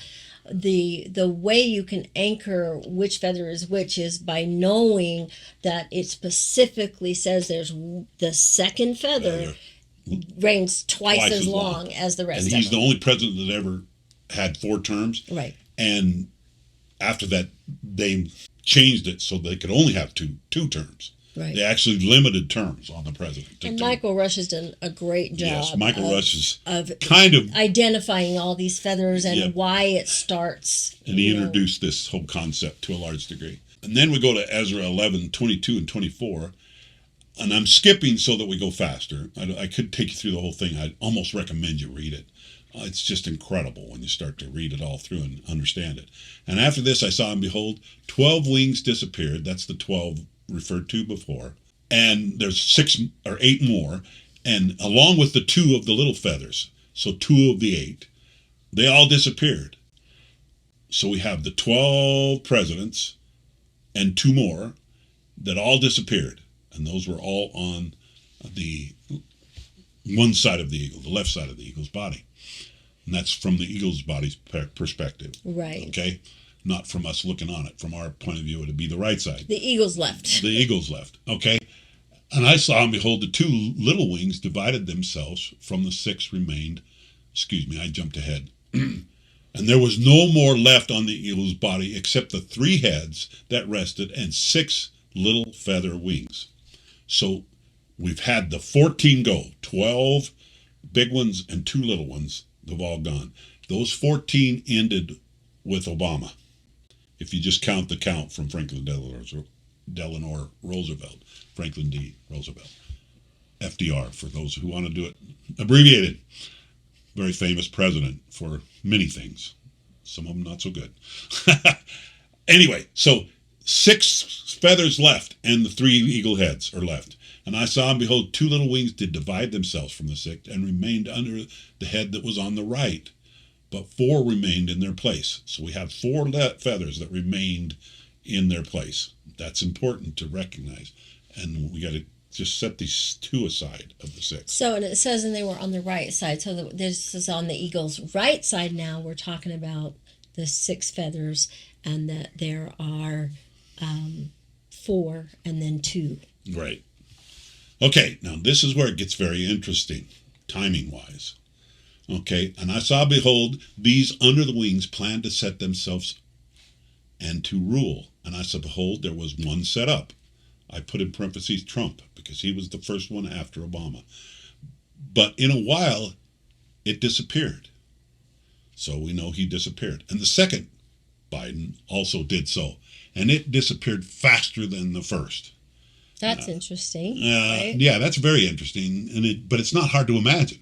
The way you can anchor which feather is which is by knowing that it specifically says there's the second feather reigns twice as long as the rest of them. And he's the only president that ever had 4 terms. Right. And after that, they changed it so they could only have two terms. Right. They actually limited terms on the president. And Michael Rush has done a great job. Yes, Michael Rush is of kind of identifying all these feathers and why it starts. And he introduced this whole concept to a large degree. And then we go to Ezra 11, 22 and 24. And I'm skipping so that we go faster. I could take you through the whole thing. I'd almost recommend you read it. It's just incredible when you start to read it all through and understand it. And after this I saw, and behold, 12 wings disappeared. That's the 12 referred to before. And there's 6 or 8 more. And along with the 2 of the little feathers, so 2 of the 8, they all disappeared. So we have the 12 presidents and 2 more that all disappeared. And those were all on the one side of the eagle, the left side of the eagle's body. And that's from the eagle's body's perspective. Right. Okay? Not from us looking on it. From our point of view, it would be the right side. The eagle's left. The eagle's left. Okay? And I saw, and behold, the 2 little wings divided themselves from the 6 remained. Excuse me, I jumped ahead. And there was no more left on the eagle's body except the 3 heads that rested and 6 little feather wings. So we've had the 14 go. 12 big ones and 2 little ones. They've all gone. Those 14 ended with Obama. If you just count the count from Franklin Delano Roosevelt. Franklin D. Roosevelt. FDR, for those who want to do it abbreviated. Very famous president for many things. Some of them not so good. Anyway, so 6 feathers left, and the 3 eagle heads are left. And I saw, and behold, 2 little wings did divide themselves from the 6, and remained under the head that was on the right. But 4 remained in their place. So we have 4 feathers that remained in their place. That's important to recognize. And we got to just set these 2 aside of the 6. So, and it says, and they were on the right side. So this is on the eagle's right side now. We're talking about the 6 feathers, and that there are 4 and then 2. Right. Okay, now this is where it gets very interesting, timing-wise. Okay, and I saw, behold, these under the wings planned to set themselves and to rule. And I saw, behold, there was one set up. I put in parentheses Trump, because he was the first one after Obama. But in a while, it disappeared. So we know he disappeared. And the second Biden also did so. And it disappeared faster than the first. That's interesting. Right? Yeah, that's very interesting. But it's not hard to imagine.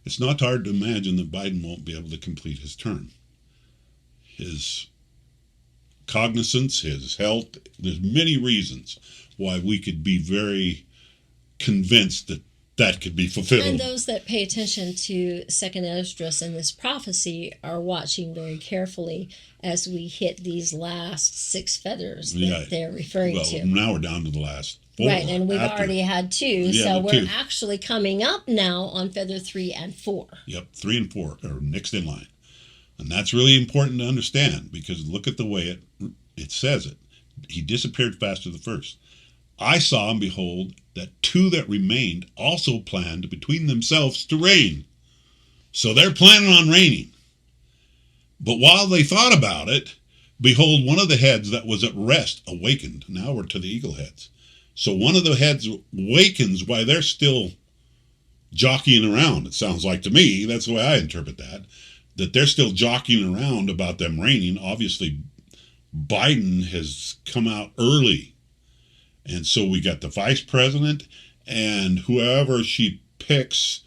It's not hard to imagine that Biden won't be able to complete his term. His cognizance, his health, there's many reasons why we could be very convinced that that could be fulfilled. And those that pay attention to Second Esdras and this prophecy are watching very carefully as we hit these last 6 feathers that they're referring to. Now we're down to the last 4. Right, and we've already had 2, so we're 2. actually coming up now on feather 3 and 4. Yep, 3 and 4 are next in line. And that's really important to understand, because look at the way it says it. He disappeared faster than the first. I saw and behold that 2 that remained also planned between themselves to reign. So they're planning on reigning. But while they thought about it, behold, one of the heads that was at rest awakened. Now we're to the eagle heads. So one of the heads awakens while they're still jockeying around. It sounds like to me, that's the way I interpret that they're still jockeying around about them reigning. Obviously, Biden has come out early. And so we got the vice president and whoever she picks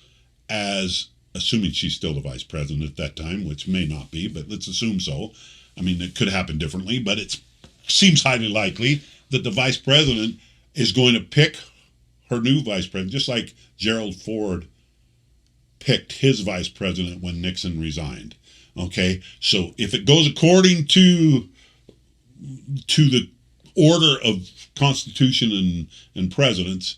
as, assuming she's still the vice president at that time, which may not be, but let's assume so. I mean, it could happen differently, but it seems highly likely that the vice president is going to pick her new vice president, just like Gerald Ford picked his vice president when Nixon resigned. Okay, so if it goes according to the order of Constitution and presidents,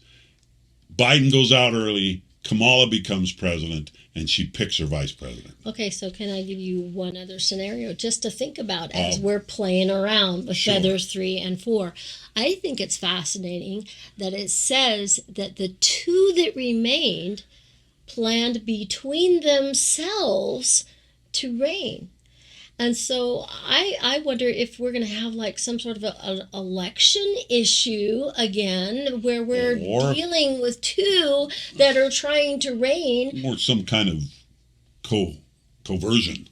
Biden goes out early, Kamala becomes president, and she picks her vice president. Okay, so can I give you one other scenario just to think about as we're playing around with feathers 3 and 4? I think it's fascinating that it says that the 2 that remained planned between themselves to reign. And so I wonder if we're going to have like some sort of an election issue again where we're dealing with 2 that are trying to reign. Or some kind of coercion.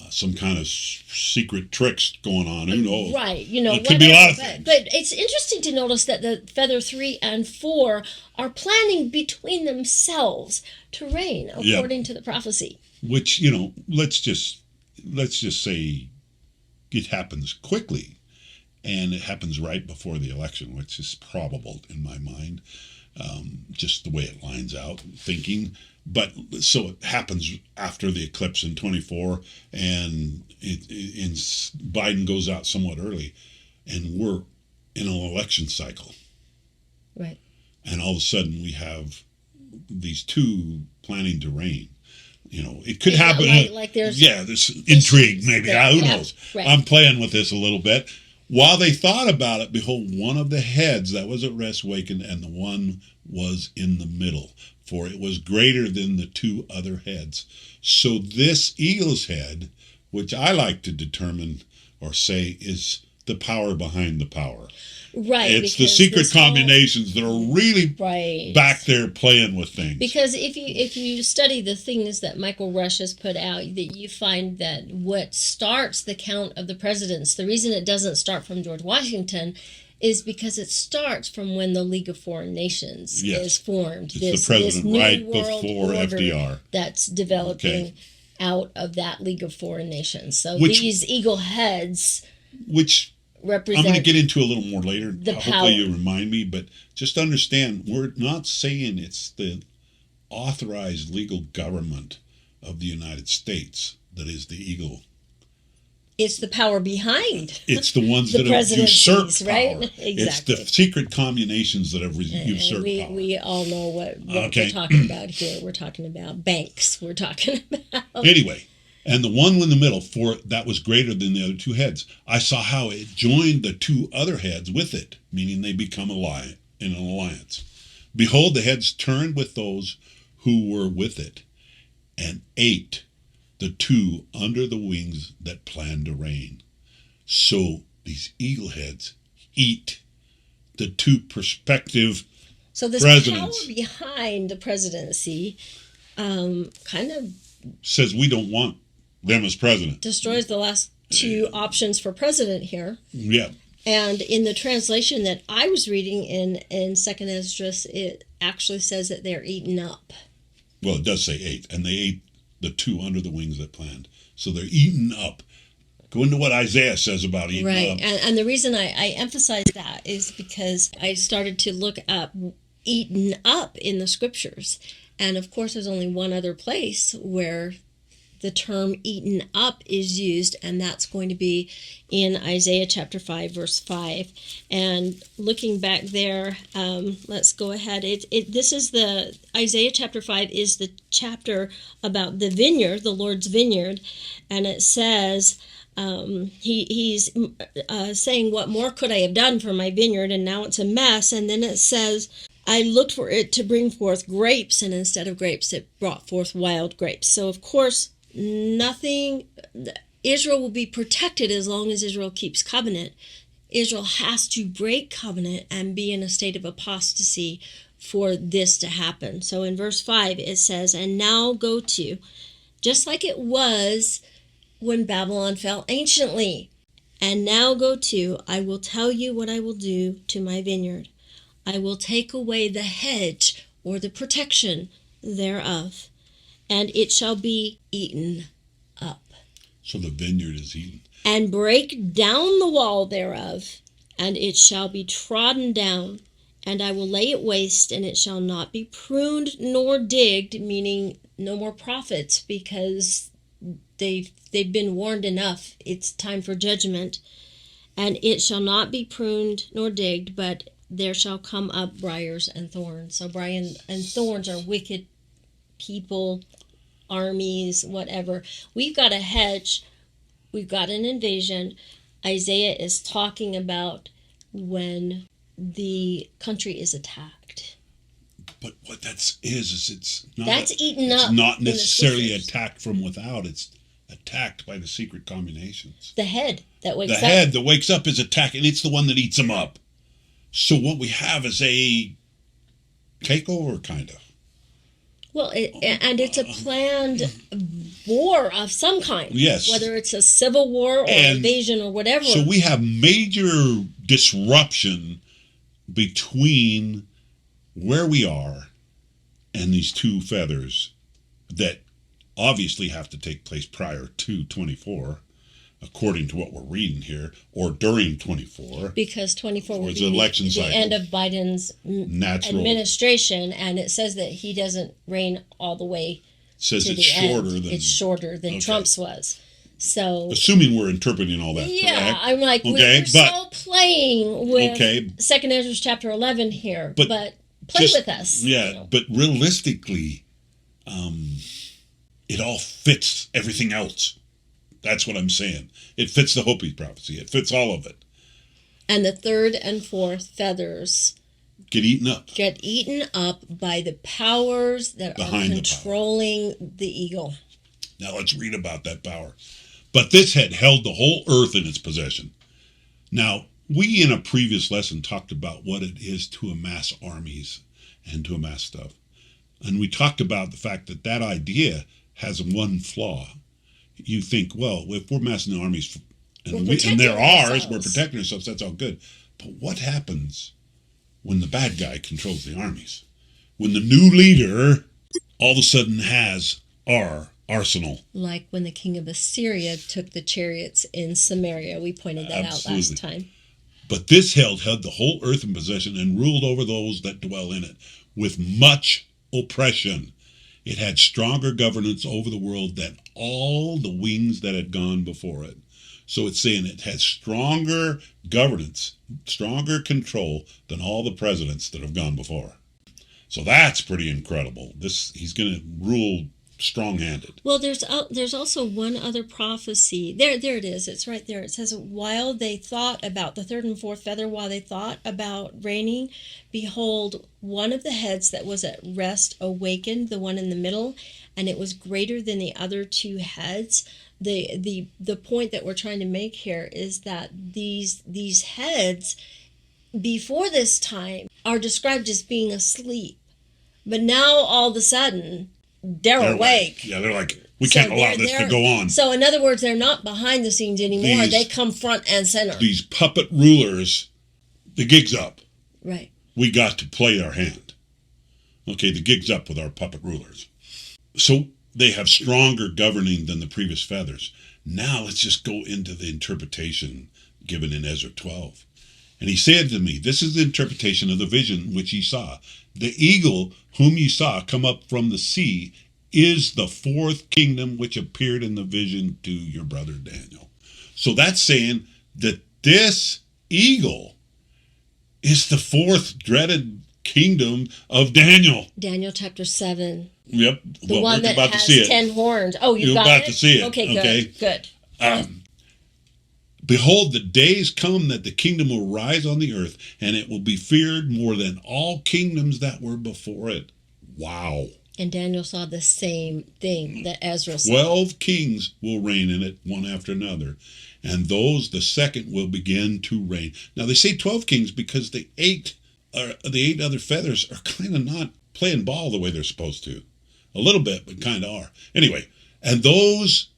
Some kind of secret tricks going on. Who knows? Right. It could be a lot of things. But it's interesting to notice that the feather 3 and 4 are planning between themselves to reign according to the prophecy. Which, let's just say it happens quickly, and it happens right before the election, which is probable in my mind, just the way it lines out, thinking. But so it happens after the eclipse in 24, and Biden goes out somewhat early, and we're in an election cycle. Right. And all of a sudden we have these 2 planning to reign. It could happen. Like there's this intrigue, maybe. Who knows? Right. I'm playing with this a little bit. While they thought about it, behold, one of the heads that was at rest wakened, and the one was in the middle, for it was greater than the 2 other heads. So this eagle's head, which I like to determine or say is the power behind the power. Right. It's the secret combinations that are really back there playing with things. Because if you study the things that Michael Rush has put out, that you find that what starts the count of the presidents, the reason it doesn't start from George Washington is because it starts from when the League of Foreign Nations is formed. It's the president new right world before order FDR. That's developing out of that League of Foreign Nations. So these eagle heads... Which... represent I'm going to get into a little more later. The Hopefully power. you remind me, but just understand, we're not saying it's the authorized legal government of the United States that is the eagle. It's the power behind. It's the ones that have usurped power. Right? Exactly. It's the secret combinations that have usurped power. We all know what we're talking about here. We're talking about banks. We're talking about... Anyway... And the one in the middle, for that was greater than the other 2 heads. I saw how it joined the 2 other heads with it, meaning they become in an alliance. Behold, the heads turned with those who were with it, and ate the 2 under the wings that planned to reign. So these eagle heads eat the 2 prospective So this presidents. power behind the presidency kind of Says we don't want them as president. destroys the last two options for president here. Yeah. And in the translation that I was reading in Second Esdras, it actually says that they're eaten up. Well, it does say 8, and they ate the 2 under the wings that planned. So they're eaten up. Go into what Isaiah says about eating Right. up. And the reason I emphasize that is because I started to look up eaten up in the scriptures. And of course, there's only one other place where the term eaten up is used, and that's going to be in Isaiah chapter 5, verse 5. And looking back there, let's go ahead. This is the Isaiah chapter 5 is the chapter about the vineyard, the Lord's vineyard, and it says, he's saying, what more could I have done for my vineyard, and now it's a mess. And then it says, I looked for it to bring forth grapes, and instead of grapes it brought forth wild grapes. So of course Israel will be protected as long as Israel keeps covenant. Israel has to break covenant and be in a state of apostasy for this to happen. So in verse 5 it says, and now go to, just like it was when Babylon fell anciently. And now go to, I will tell you what I will do to my vineyard. I will take away the hedge or the protection thereof, and it shall be eaten up. So the vineyard is eaten. And break down the wall thereof, and it shall be trodden down, and I will lay it waste, and it shall not be pruned nor digged, meaning no more prophets, because they've been warned enough. It's time for judgment. And it shall not be pruned nor digged, but there shall come up briars and thorns. So briars and thorns are wicked people, armies, whatever. We've got a hedge. We've got an invasion. Isaiah is talking about when the country is attacked. But what that is it's not. That's eaten up. It's not in the necessarily scriptures. attacked from without. It's attacked by the secret combinations. The head that wakes up. The head that wakes up is attacked, and it's the one that eats them up. So what we have is a takeover, kind of. Well, and it's a planned war of some kind. Yes. Whether it's a civil war or invasion or whatever. So we have major disruption between where we are and these two feathers that obviously have to take place prior to 24, according to what we're reading here, or during 24. Because 24 will Or it's be an election the cycle. end of Biden's Natural. administration, and it says that he doesn't reign all the way Says to it's the shorter end. than. It's shorter than Okay. Trump's was. So Assuming we're interpreting all that yeah, correct. I'm like, Okay, we're so playing with Okay. 2nd Ezra chapter 11 here, But but play just- with us. Yeah, you know. but realistically, it all fits everything else. That's what I'm saying. It fits the Hopi prophecy. It fits all of it. And the third and fourth feathers Get eaten up. get eaten up by the powers that Behind are the power. controlling the eagle. Now let's read about that power. But this had held the whole earth in its possession. Now, we in a previous lesson talked about what it is to amass armies and to amass stuff. And we talked about the fact that that idea has one flaw. You think, well, if we're massing armies and they're ours, we're protecting ourselves, that's all good. But what happens when the bad guy controls the armies? When the new leader all of a sudden has our arsenal. Like when the king of Assyria took the chariots in Samaria. We pointed that out last time. But this held the whole earth in possession and ruled over those that dwell in it with much oppression. It had stronger governance over the world than all the wings that had gone before it. So it's saying it has stronger governance, stronger control than all the presidents that have gone before. So that's pretty incredible. He's going to rule strong-handed. Well, there's also one other prophecy. There it is. It's right there. It says, while they thought about the third and fourth feather, while they thought about reigning, behold, one of the heads that was at rest awakened, the one in the middle, and it was greater than the other two heads. The point that we're trying to make here is that these heads before this time are described as being asleep, but now all of a sudden they're awake. Yeah, they're like, we can't allow this to go on. So in other words, they're not behind the scenes anymore. They come front and center. These puppet rulers, the gig's up. Right. We got to play our hand. Okay, the gig's up with our puppet rulers. So they have stronger governing than the previous feathers. Now let's just go into the interpretation given in Ezra 12. And he said to me, this is the interpretation of the vision which ye saw. The eagle whom ye saw come up from the sea is the fourth kingdom which appeared in the vision to your brother Daniel. So that's saying that this eagle is the fourth dreaded kingdom of Daniel. Daniel chapter 7. Yep. The one that has 10 horns. Oh, you're about to see it. Okay, good. Behold, the days come that the kingdom will rise on the earth, and it will be feared more than all kingdoms that were before it. Wow. And Daniel saw the same thing that Ezra saw. 12 kings will reign in it, one after another, and those, the second, will begin to reign. Now, they say 12 kings because the eight other feathers are kind of not playing ball the way they're supposed to. A little bit, but kind of are. Anyway, and those,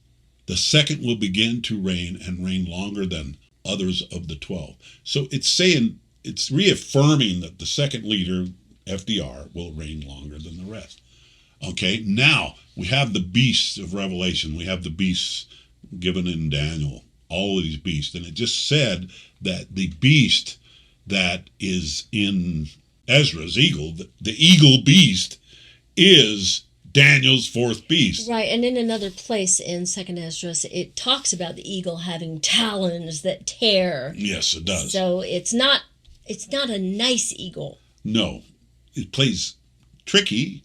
the second will begin to reign and reign longer than others of the 12. So it's saying, it's reaffirming that the second leader, FDR, will reign longer than the rest. Okay, now we have the beasts of Revelation. We have the beasts given in Daniel, all of these beasts. And it just said that the beast that is in Ezra's eagle, the eagle beast, is Daniel's fourth beast. Right, and in another place in 2nd Ezra, it talks about the eagle having talons that tear. Yes, it does. So it's not a nice eagle. No, it plays tricky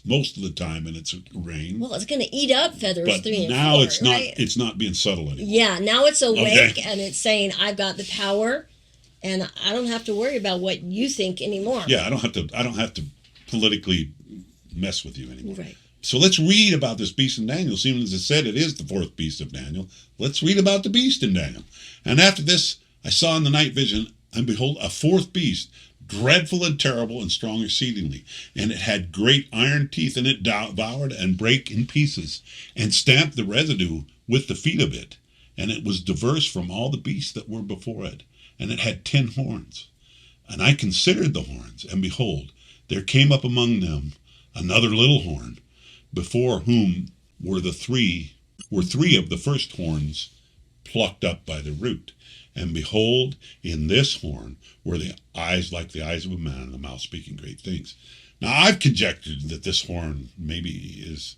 most of the time in its reign. Well, it's going to eat up feathers but 3 and 4. Now it's not. Right? It's not being subtle anymore. Yeah, now it's awake Okay. and it's saying, "I've got the power, and I don't have to worry about what you think anymore." Yeah, I don't have to politically mess with you anymore. Right. So let's read about this beast in Daniel. Seeing as it said it is the fourth beast of Daniel, let's read about the beast in Daniel. And after this, I saw in the night vision, and behold, a fourth beast, dreadful and terrible and strong exceedingly. And it had great iron teeth, and it devoured and brake in pieces, and stamped the residue with the feet of it. And it was diverse from all the beasts that were before it. And it had 10 horns. And I considered the horns, and behold, there came up among them another little horn, before whom were three of the first horns plucked up by the root. And behold, in this horn were the eyes like the eyes of a man, and the mouth speaking great things. Now, I've conjectured that this horn maybe is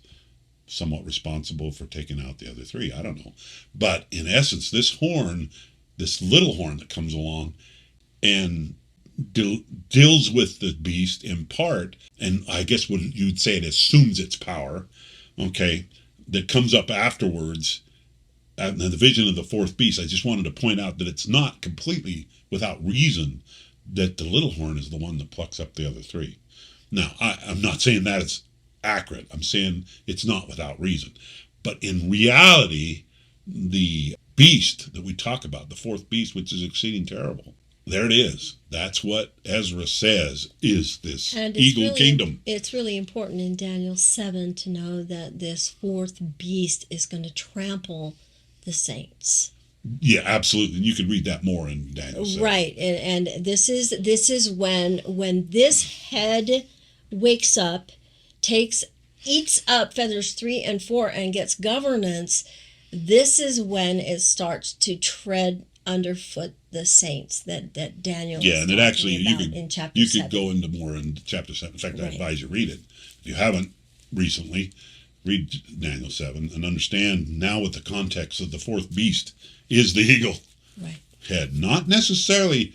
somewhat responsible for taking out the other 3. I don't know. But in essence, this horn, this little horn that comes along and deals with the beast in part, and I guess what you'd say, it assumes its power, okay, that comes up afterwards. And the vision of the fourth beast, I just wanted to point out that it's not completely without reason that the little horn is the one that plucks up the other 3. Now, I'm not saying that it's accurate. I'm saying it's not without reason. But in reality, the beast that we talk about, the fourth beast, which is exceeding terrible, there it is. That's what Ezra says is this eagle kingdom. It's really important in Daniel 7 to know that this fourth beast is going to trample the saints. Yeah, absolutely. And you can read that more in Daniel 7. Right. And this is when this head wakes up, eats up feathers 3 and 4 and gets governance. This is when it starts to tread underfoot the saints that Daniel yeah, and it actually in chapter 7. You could go into more in chapter 7. In fact, I advise you read it. If you haven't recently, read Daniel 7 and understand now what the context of the fourth beast is, the eagle head. Not necessarily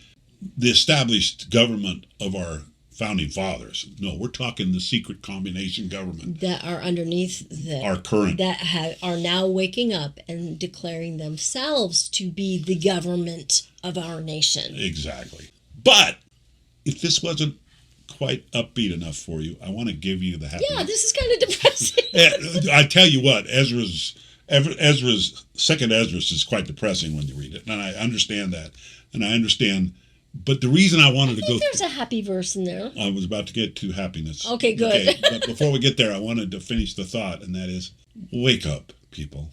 the established government of our founding fathers. No, we're talking the secret combination government. That are underneath our current. That are now waking up and declaring themselves to be the government of our nation. Exactly. But if this wasn't quite upbeat enough for you, I want to give you the happy. Yeah, this is kind of depressing. I tell you what, Ezra's second Ezra is quite depressing when you read it, and I understand that, and I understand But the reason I wanted to go, There's a happy verse in there. I was about to get to happiness. Okay, good. Okay, but before we get there, I wanted to finish the thought, and that is, wake up, people.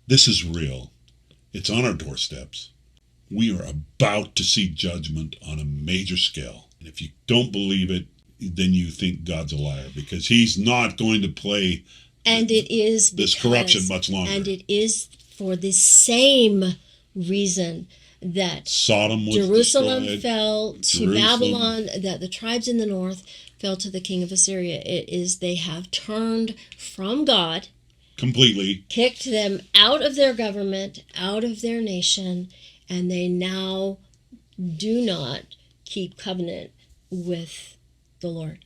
This is real. It's on our doorsteps. We are about to see judgment on a major scale. And if you don't believe it, then you think God's a liar, because he's not going to play and it is this corruption much longer. And it is for the same reason that Sodom was Jerusalem destroyed. fell to Babylon, that the tribes in the north fell to the king of Assyria. It is they have turned from God completely, kicked them out of their government, out of their nation, and they now do not keep covenant with the Lord.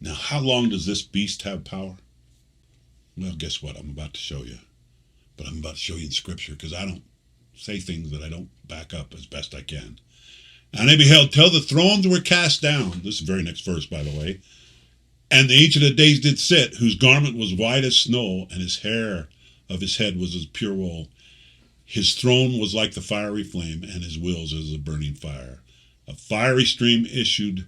Now, how long does this beast have power? Well, guess what? I'm about to show you. But I'm about to show you in Scripture, because I don't say things that I don't back up as best I can. And they beheld till the thrones were cast down. This is the very next verse, by the way. And the Ancient of Days did sit, whose garment was white as snow, and his hair of his head was as pure wool. His throne was like the fiery flame, and his wheels as a burning fire. A fiery stream issued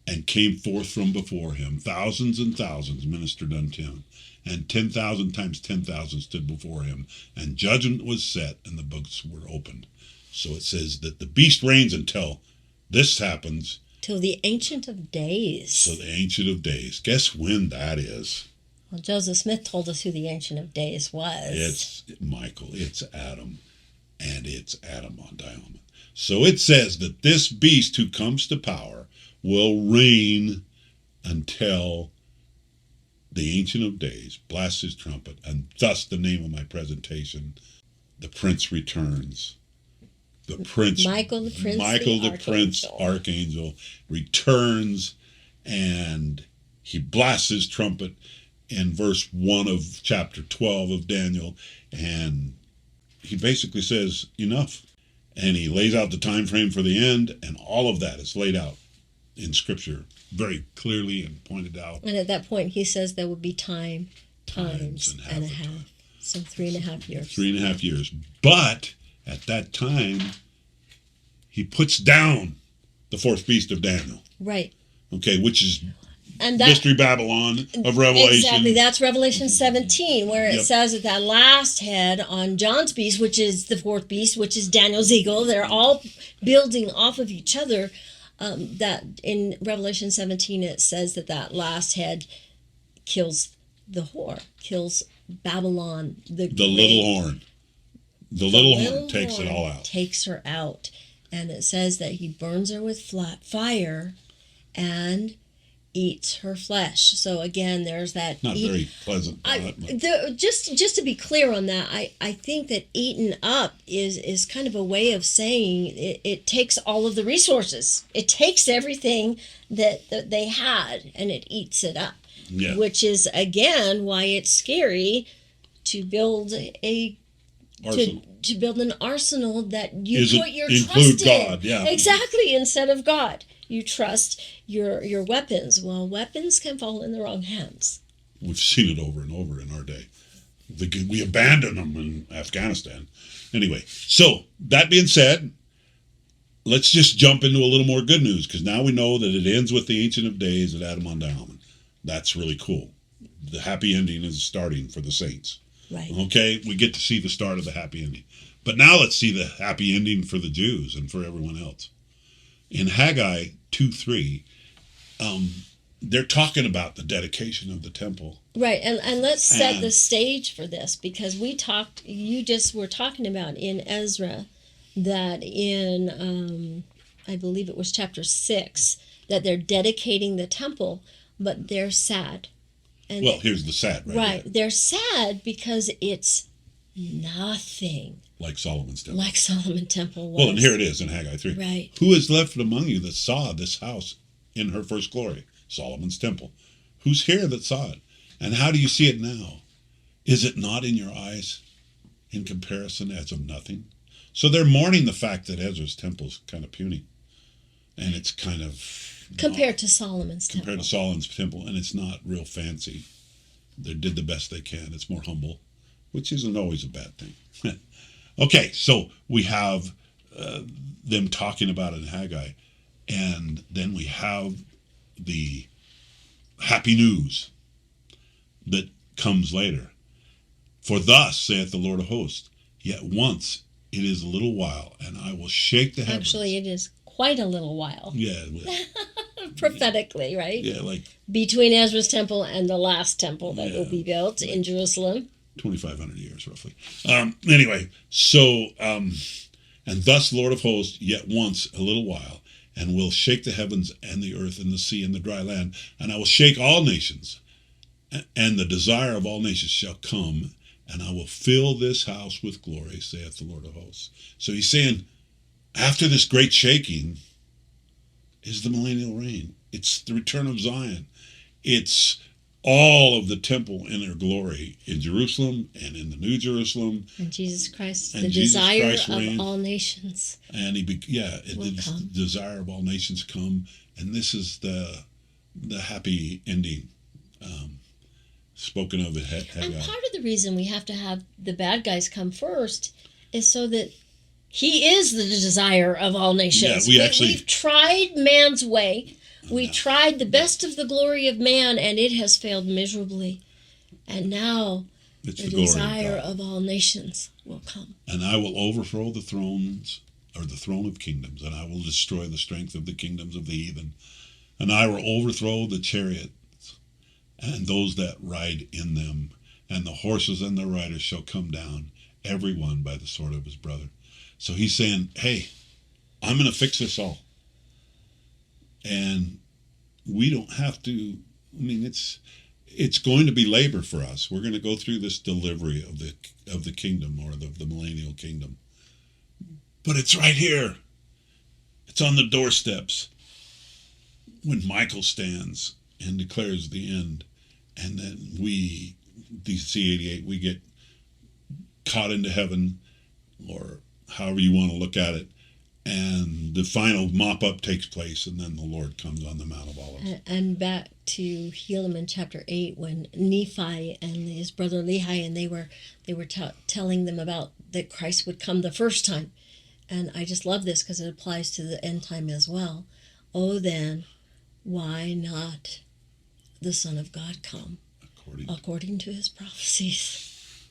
and came forth from before him. Thousands and thousands ministered unto him, and 10,000 times 10,000 stood before him. And judgment was set, and the books were opened. So it says that the beast reigns until this happens. Till the Ancient of Days. So the Ancient of Days. Guess when that is? Well, Joseph Smith told us who the Ancient of Days was. It's Michael. It's Adam. And it's Adam on Diamond. So it says that this beast who comes to power will reign until the Ancient of Days blasts his trumpet, and thus the name of my presentation, the Prince returns. The Prince, Michael the Prince Archangel returns, and he blasts his trumpet in verse 1 of chapter 12 of Daniel, and he basically says, enough. And he lays out the time frame for the end, and all of that is laid out in Scripture very clearly and pointed out. And at that point, he says there would be times and a half. Time. So 3.5 years. 3.5 years. But at that time, he puts down the fourth beast of Daniel. Right. Okay, which is and Mystery Babylon of Revelation. Exactly. That's Revelation 17, where it Yep. says that last head on John's beast, which is the fourth beast, which is Daniel's eagle, they're all building off of each other. That in Revelation 17, it says that last head kills the whore, kills Babylon, the little horn. The little horn takes it all out. Takes her out. And it says that he burns her with fire and eats her flesh. So again, there's that. Not very pleasant. Just to be clear on that, I think that eaten up is kind of a way of saying it takes all of the resources. It takes everything that they had and it eats it up. Yeah. Which is again why it's scary to build to build an arsenal that you put your trust in. God, yeah. Exactly, instead of God. You trust your weapons. Well, weapons can fall in the wrong hands. We've seen it over and over in our day. We abandoned them in Afghanistan. Anyway, so that being said, let's just jump into a little more good news, because now we know that it ends with the Ancient of Days at Adam on Diamond. That's really cool. The happy ending is starting for the saints. Right. Okay, we get to see the start of the happy ending. But now let's see the happy ending for the Jews and for everyone else. In Haggai 2:3, they're talking about the dedication of the temple. Right, and let's set the stage for this, because you just were talking about in Ezra that in, I believe it was chapter 6, that they're dedicating the temple, but they're sad. And well, here's the sad right. They're sad because it's nothing. Like Solomon's temple. Like Solomon's temple was. Well, and here it is in Haggai 3. Right. Who is left among you that saw this house in her first glory? Solomon's temple. Who's here that saw it? And how do you see it now? Is it not in your eyes in comparison as of nothing? So they're mourning the fact that Ezra's temple is kind of puny. And it's kind of... Compared to Solomon's temple. Compared to Solomon's temple, and it's not real fancy. They did the best they can. It's more humble, which isn't always a bad thing. Okay, so we have them talking about in Haggai And then we have the happy news that comes later. For thus saith the Lord of hosts, yet once it is a little while, and I will shake the heavens. Actually, it is quite a little while. Yeah. Prophetically, right? Yeah, like between Ezra's temple and the last temple that will be built in Jerusalem. 2,500 years, roughly. Anyway, so, and thus Lord of hosts, yet once a little while, and will shake the heavens and the earth and the sea and the dry land, and I will shake all nations, and the desire of all nations shall come, and I will fill this house with glory, saith the Lord of hosts. So he's saying, after this great shaking is the millennial reign. It's the return of Zion. It's all of the temple in their glory in Jerusalem and in the New Jerusalem. And Jesus Christ, and the Jesus desire Christ of reigns. all nations. And the desire of all nations come. And this is the happy ending spoken of at Haggai. And part of the reason we have to have the bad guys come first is so that he is the desire of all nations. Yeah, we've tried man's way. We tried the best of the glory of man, and it has failed miserably. And now the desire of all nations will come. And I will overthrow the thrones, or the throne of kingdoms, and I will destroy the strength of the kingdoms of the heathen. And I will overthrow the chariots and those that ride in them, and the horses and their riders shall come down, every one by the sword of his brother. So he's saying, hey, I'm going to fix this all. And we don't have to, it's going to be labor for us. We're going to go through this delivery of the kingdom, or the millennial kingdom. But it's right here. It's on the doorsteps. When Michael stands and declares the end, and then we, the C-88, we get caught into heaven, or however you want to look at it, and the final mop-up takes place, and then the Lord comes on the Mount of Olives. And back to Helaman chapter 8, when Nephi and his brother Lehi, and they were telling them about that Christ would come the first time. And I just love this because it applies to the end time as well. Oh, then, why not the Son of God come according to his prophecies?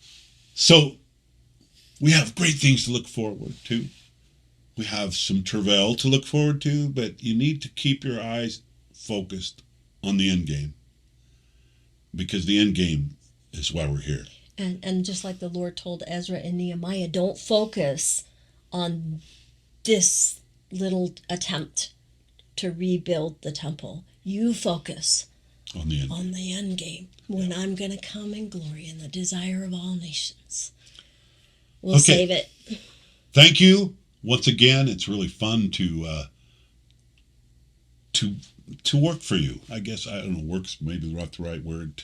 So, we have great things to look forward to. We have some travail to look forward to, but you need to keep your eyes focused on the end game, because the end game is why we're here. And just like the Lord told Ezra and Nehemiah, don't focus on this little attempt to rebuild the temple. You focus on the end game, when I'm going to come in glory in the desire of all nations. We'll save it. Thank you. Once again, it's really fun to work for you. I guess, I don't know, work's maybe not the right word,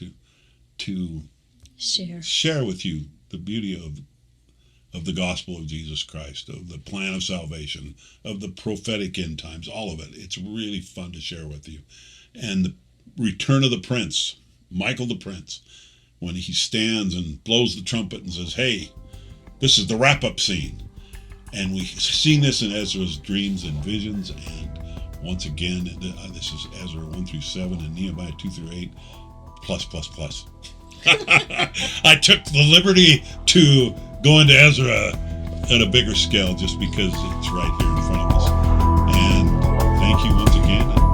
to share with you the beauty of the gospel of Jesus Christ, of the plan of salvation, of the prophetic end times, all of it. It's really fun to share with you. And the return of the prince, Michael the prince, when he stands and blows the trumpet and says, hey, this is the wrap-up scene. And we've seen this in Ezra's dreams and visions. And once again, this is Ezra 1-7 and Nehemiah 2-8, plus. I took the liberty to go into Ezra at a bigger scale just because it's right here in front of us. And thank you once again.